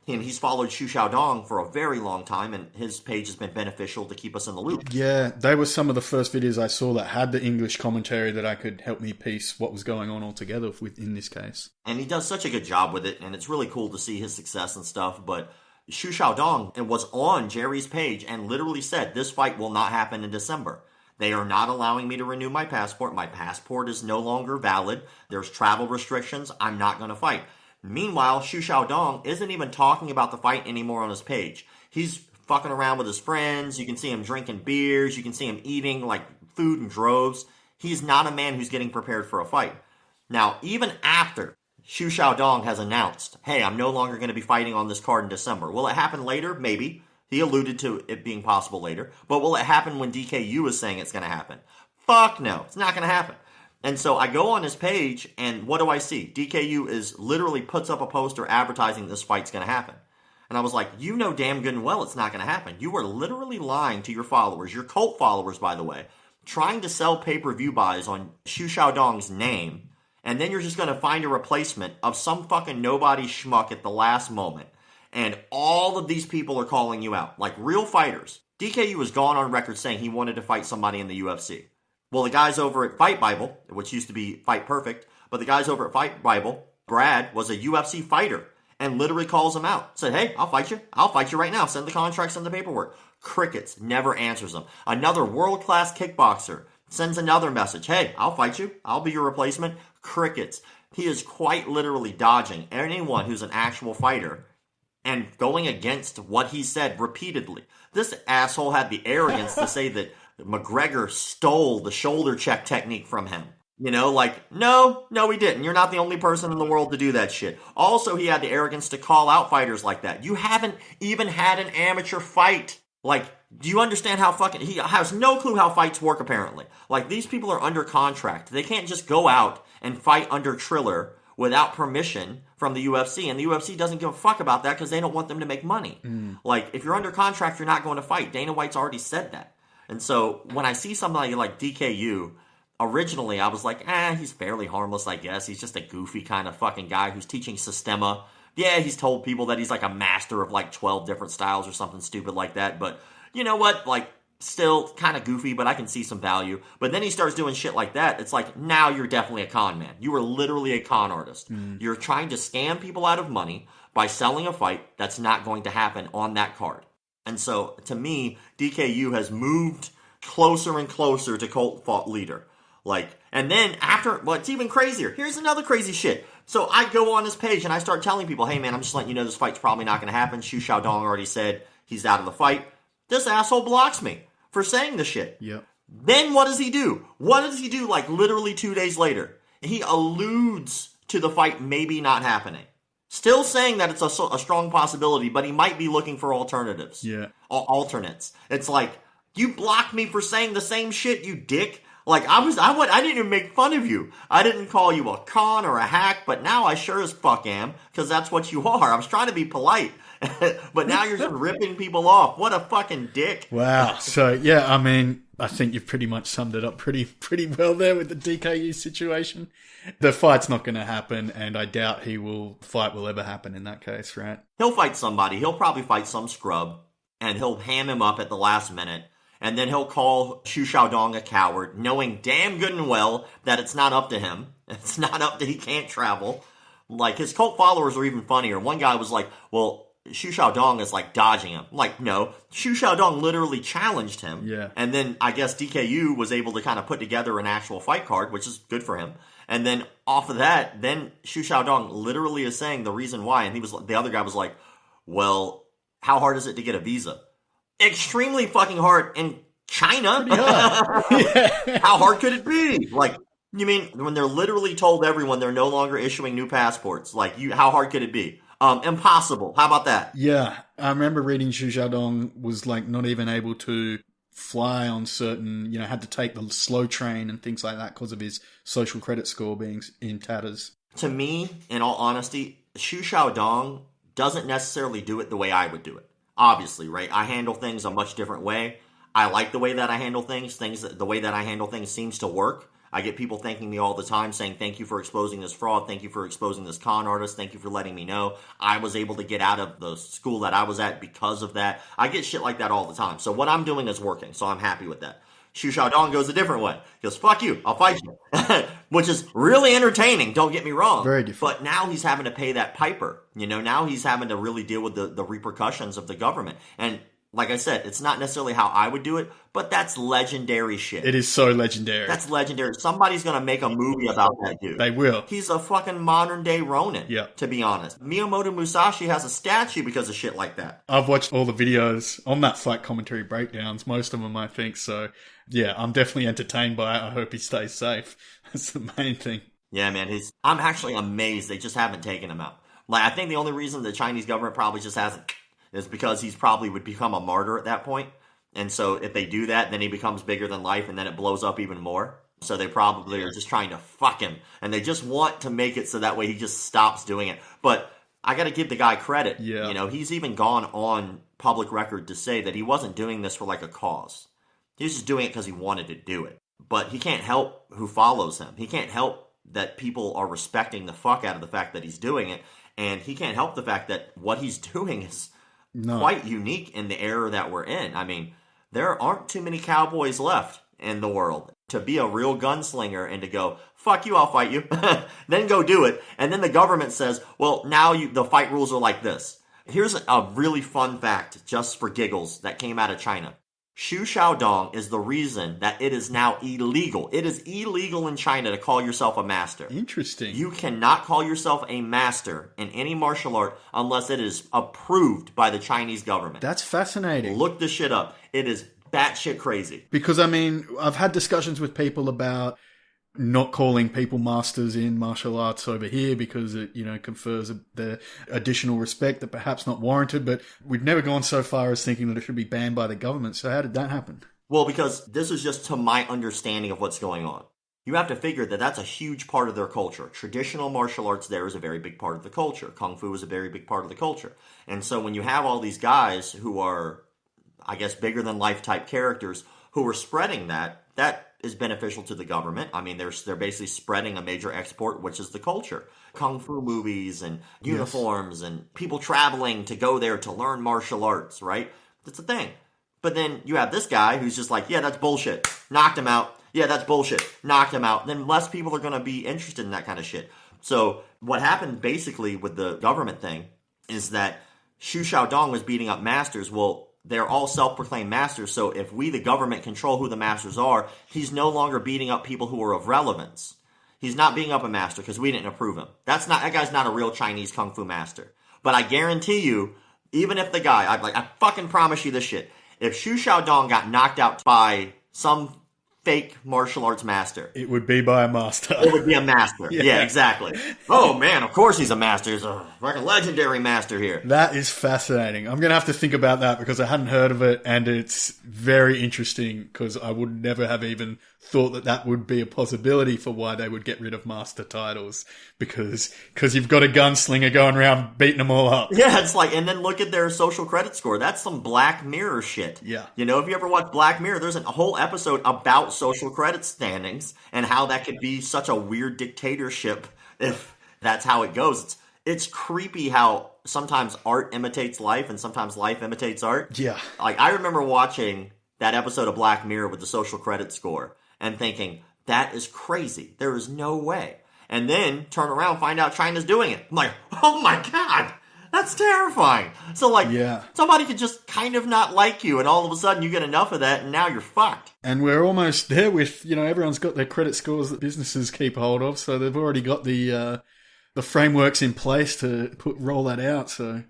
And he's followed Xiao Dong for a very long time, and his page has been beneficial to keep us in the loop. Yeah, they were some of the first videos I saw that had the English commentary that I could help me piece what was going on altogether in this case. And he does such a good job with it, and it's really cool to see his success and stuff. But Xiao Dong was on Jerry's page and literally said, this fight will not happen in December. They are not allowing me to renew my passport. My passport is no longer valid. There's travel restrictions. I'm not going to fight. Meanwhile, Xiao Dong isn't even talking about the fight anymore on his page. He's fucking around with his friends. You can see him drinking beers. You can see him eating, like, food in droves. He's not a man who's getting prepared for a fight. Now, even after Xiao Dong has announced, hey, I'm no longer going to be fighting on this card in December. Will it happen later? Maybe. He alluded to it being possible later. But will it happen when DKU is saying it's going to happen? Fuck no. It's not going to happen. And so I go on his page, and what do I see? DKU is literally puts up a poster advertising this fight's going to happen. And I was like, you know damn good and well it's not going to happen. You are literally lying to your followers, your cult followers, by the way, trying to sell pay-per-view buys on Xiao Dong's name, and then you're just going to find a replacement of some fucking nobody schmuck at the last moment. And all of these people are calling you out, like real fighters. DKU has gone on record saying he wanted to fight somebody in the UFC. Well, the guys over at Fight Bible, which used to be Fight Perfect, but the guys over at Fight Bible, Brad was a UFC fighter and literally calls him out. Said, hey, I'll fight you. I'll fight you right now. Send the contract, send the paperwork. Crickets, never answers him. Another world-class kickboxer sends another message. Hey, I'll fight you. I'll be your replacement. Crickets. He is quite literally dodging anyone who's an actual fighter and going against what he said repeatedly. This asshole had the arrogance to say that McGregor stole the shoulder check technique from him. You know, like, no, he didn't. You're not the only person in the world to do that shit. Also, he had the arrogance to call out fighters like that. You haven't even had an amateur fight. Like, do you understand how fucking... He has no clue how fights work, apparently. Like, these people are under contract. They can't just go out and fight under Triller without permission from the UFC, and the UFC doesn't give a fuck about that because they don't want them to make money. Like, if you're under contract, you're not going to fight. Dana White's already said that. And so when I see somebody like DKU, originally I was like, he's fairly harmless, I guess. He's just a goofy kind of fucking guy who's teaching Sistema. Yeah, he's told people that he's like a master of like 12 different styles or something stupid like that. But you know what? Like, still kind of goofy, but I can see some value. But then he starts doing shit like that. It's like, now you're definitely a con man. You are literally a con artist. You're trying to scam people out of money by selling a fight that's not going to happen on that card. And so, to me, DKU has moved closer and closer to cult thought leader. Like, and then after, well, it's even crazier. Here's another crazy shit. So I go on his page and I start telling people, hey man, I'm just letting you know this fight's probably not going to happen. Xiao Dong already said he's out of the fight. This asshole blocks me for saying the shit. Yep. Then what does he do? What does he do like literally 2 days later? He alludes to the fight maybe not happening. Still saying that it's a strong possibility, but he might be looking for alternatives. Yeah. Alternates. It's like, you blocked me for saying the same shit, you dick. Like, I didn't even make fun of you. I didn't call you a con or a hack, but now I sure as fuck am, because that's what you are. I was trying to be polite, but now you're just ripping people off. What a fucking dick. Wow. So, yeah, I mean, I think you've pretty much summed it up pretty well there with the DKU situation. The fight's not going to happen, and I doubt fight will ever happen in that case, right? He'll fight somebody. He'll probably fight some scrub, and he'll ham him up at the last minute. And then he'll call Xiao Dong a coward, knowing damn good and well that it's not up to him. It's not up to, he can't travel. Like, his cult followers are even funnier. One guy was like, well, Xiao Dong is like dodging him. I'm like, no, Xiao Dong literally challenged him. Yeah. And then I guess DKU was able to kind of put together an actual fight card, which is good for him. And then off of that, then Xiao Dong literally is saying the reason why. And the other guy was like, well, how hard is it to get a visa? Extremely fucking hard in China. Yeah. How hard could it be? Like, you mean when they're literally told everyone they're no longer issuing new passports? Like, how hard could it be? Impossible. How about that? Yeah. I remember reading Xiao Dong was like not even able to fly on certain, had to take the slow train and things like that because of his social credit score being in tatters. To me, in all honesty, Xiao Dong doesn't necessarily do it the way I would do it. Obviously, right? I handle things a much different way. I like the way that I handle things. The way that I handle things seems to work. I get people thanking me all the time saying, thank you for exposing this fraud. Thank you for exposing this con artist. Thank you for letting me know. I was able to get out of the school that I was at because of that. I get shit like that all the time. So what I'm doing is working. So I'm happy with that. Xiao Dong goes a different way. He goes, fuck you, I'll fight you. Which is really entertaining, don't get me wrong. Very different. But now he's having to pay that piper. Now he's having to really deal with the repercussions of the government. And like I said, it's not necessarily how I would do it, but that's legendary shit. It is so legendary. That's legendary. Somebody's going to make a movie about that dude. They will. He's a fucking modern day Ronin, yeah. To be honest. Miyamoto Musashi has a statue because of shit like that. I've watched all the videos on that fight commentary breakdowns, most of them I think, so yeah, I'm definitely entertained by it. I hope he stays safe. That's the main thing. Yeah, man, I'm actually amazed they just haven't taken him out. Like, I think the only reason the Chinese government probably just hasn't is because he's probably would become a martyr at that point. And so if they do that, then he becomes bigger than life and then it blows up even more. So they probably are just trying to fuck him. And they just want to make it so that way he just stops doing it. But I got to give the guy credit. Yeah. He's even gone on public record to say that he wasn't doing this for like a cause. He was just doing it because he wanted to do it. But he can't help who follows him. He can't help that people are respecting the fuck out of the fact that he's doing it. And he can't help the fact that what he's doing is quite unique in the era that we're in. I mean, there aren't too many cowboys left in the world. To be a real gunslinger and to go, fuck you, I'll fight you, then go do it. And then the government says, well, now the fight rules are like this. Here's a really fun fact, just for giggles, that came out of China. Xiao Dong is the reason that it is now illegal. It is illegal in China to call yourself a master. Interesting. You cannot call yourself a master in any martial art unless it is approved by the Chinese government. That's fascinating. Look this shit up. It is batshit crazy. Because, I mean, I've had discussions with people about not calling people masters in martial arts over here because it, confers the additional respect that perhaps not warranted, but we've never gone so far as thinking that it should be banned by the government. So how did that happen? Well, because this is just to my understanding of what's going on. You have to figure that that's a huge part of their culture. Traditional martial arts there is a very big part of the culture. Kung Fu is a very big part of the culture. And so when you have all these guys who are, I guess, bigger than life type characters who are spreading that is beneficial to the government. I mean, they're basically spreading a major export, which is the culture. Kung Fu movies and uniforms and people traveling to go there to learn martial arts, right? That's a thing. But then you have this guy who's just like, yeah, that's bullshit. Knocked him out. Yeah, that's bullshit. Knocked him out. Then less people are going to be interested in that kind of shit. So what happened basically with the government thing is that Xiao Dong was beating up masters. Well, they're all self-proclaimed masters, so if we, the government, control who the masters are, he's no longer beating up people who are of relevance. He's not beating up a master because we didn't approve him. That guy's not a real Chinese Kung Fu master. But I guarantee you, even if the guy, I fucking promise you this shit, if Xiao Dong got knocked out by some fake martial arts master. It would be by a master. It would be a master. Yeah, exactly. Oh, man, of course he's a master. He's a fucking legendary master here. That is fascinating. I'm going to have to think about that because I hadn't heard of it, and it's very interesting because I would never have even thought that that would be a possibility for why they would get rid of master titles because you've got a gunslinger going around beating them all up. Yeah, it's like, and then look at their social credit score. That's some Black Mirror shit. Yeah. You know, if you ever watch Black Mirror, there's a whole episode about social credit standings and how that could be such a weird dictatorship if that's how it goes. It's creepy how sometimes art imitates life and sometimes life imitates art. Yeah. Like, I remember watching that episode of Black Mirror with the social credit score and thinking, that is crazy. There is no way. And then turn around, find out China's doing it. I'm like, oh my God, that's terrifying. So like, somebody could just kind of not like you and all of a sudden you get enough of that and now you're fucked. And we're almost there with, you know, everyone's got their credit scores that businesses keep hold of. So they've already got the frameworks in place to roll that out. So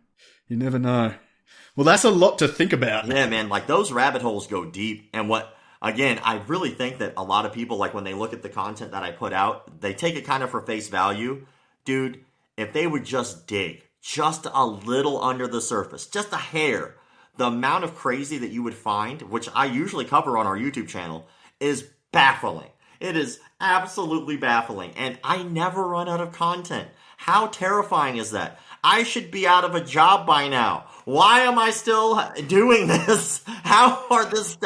you never know. Well, that's a lot to think about. Yeah, man, like those rabbit holes go deep. And again, I really think that a lot of people, like when they look at the content that I put out, they take it kind of for face value. Dude, if they would just dig just a little under the surface, just a hair, the amount of crazy that you would find, which I usually cover on our YouTube channel, is baffling. It is absolutely baffling. And I never run out of content. How terrifying is that? I should be out of a job by now. Why am I still doing this? How is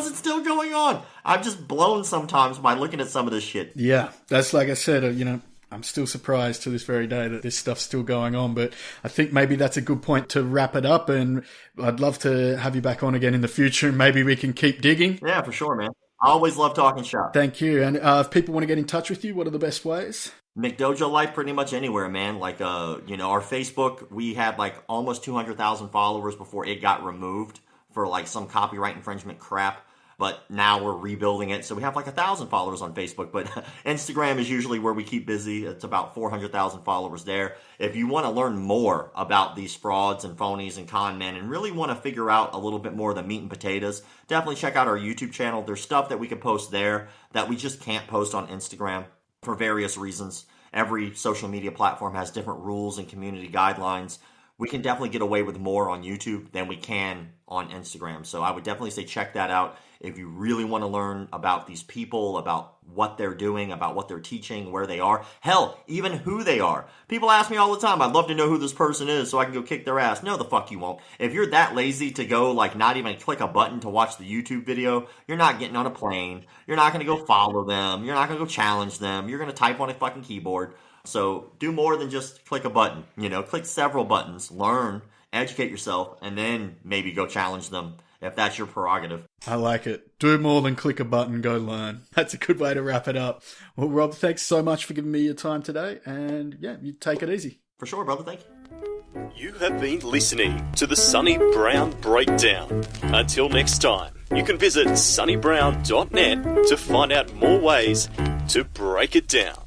it still going on? I'm just blown sometimes by looking at some of this shit. Yeah, that's like I said, you know, I'm still surprised to this very day that this stuff's still going on, but I think maybe that's a good point to wrap it up, and I'd love to have you back on again in the future, and maybe we can keep digging. Yeah, for sure, man. I always love talking shop. Thank you. And if people want to get in touch with you, what are the best ways? McDojoLife pretty much anywhere, man. Like, you know, our Facebook, we had like almost 200,000 followers before it got removed for like some copyright infringement crap. But now we're rebuilding it. So we have like 1,000 followers on Facebook. But Instagram is usually where we keep busy. It's about 400,000 followers there. If you want to learn more about these frauds and phonies and con men and really want to figure out a little bit more of the meat and potatoes, definitely check out our YouTube channel. There's stuff that we can post there that we just can't post on Instagram for various reasons. Every social media platform has different rules and community guidelines. We can definitely get away with more on YouTube than we can on Instagram. So I would definitely say check that out if you really want to learn about these people, about what they're doing, about what they're teaching, where they are. Hell, even who they are. People ask me all the time, I'd love to know who this person is so I can go kick their ass. No, the fuck you won't. If you're that lazy to go, like, not even click a button to watch the YouTube video, you're not getting on a plane. You're not going to go follow them. You're not going to go challenge them. You're going to type on a fucking keyboard. So do more than just click a button. You know, click several buttons, learn, educate yourself, and then maybe go challenge them if that's your prerogative. I like it. Do more than click a button, go learn. That's a good way to wrap it up. Well, Rob, thanks so much for giving me your time today. And yeah, you take it easy. For sure, brother. Thank you. You have been listening to the Sonny Brown Breakdown. Until next time, you can visit sonnybrown.net to find out more ways to break it down.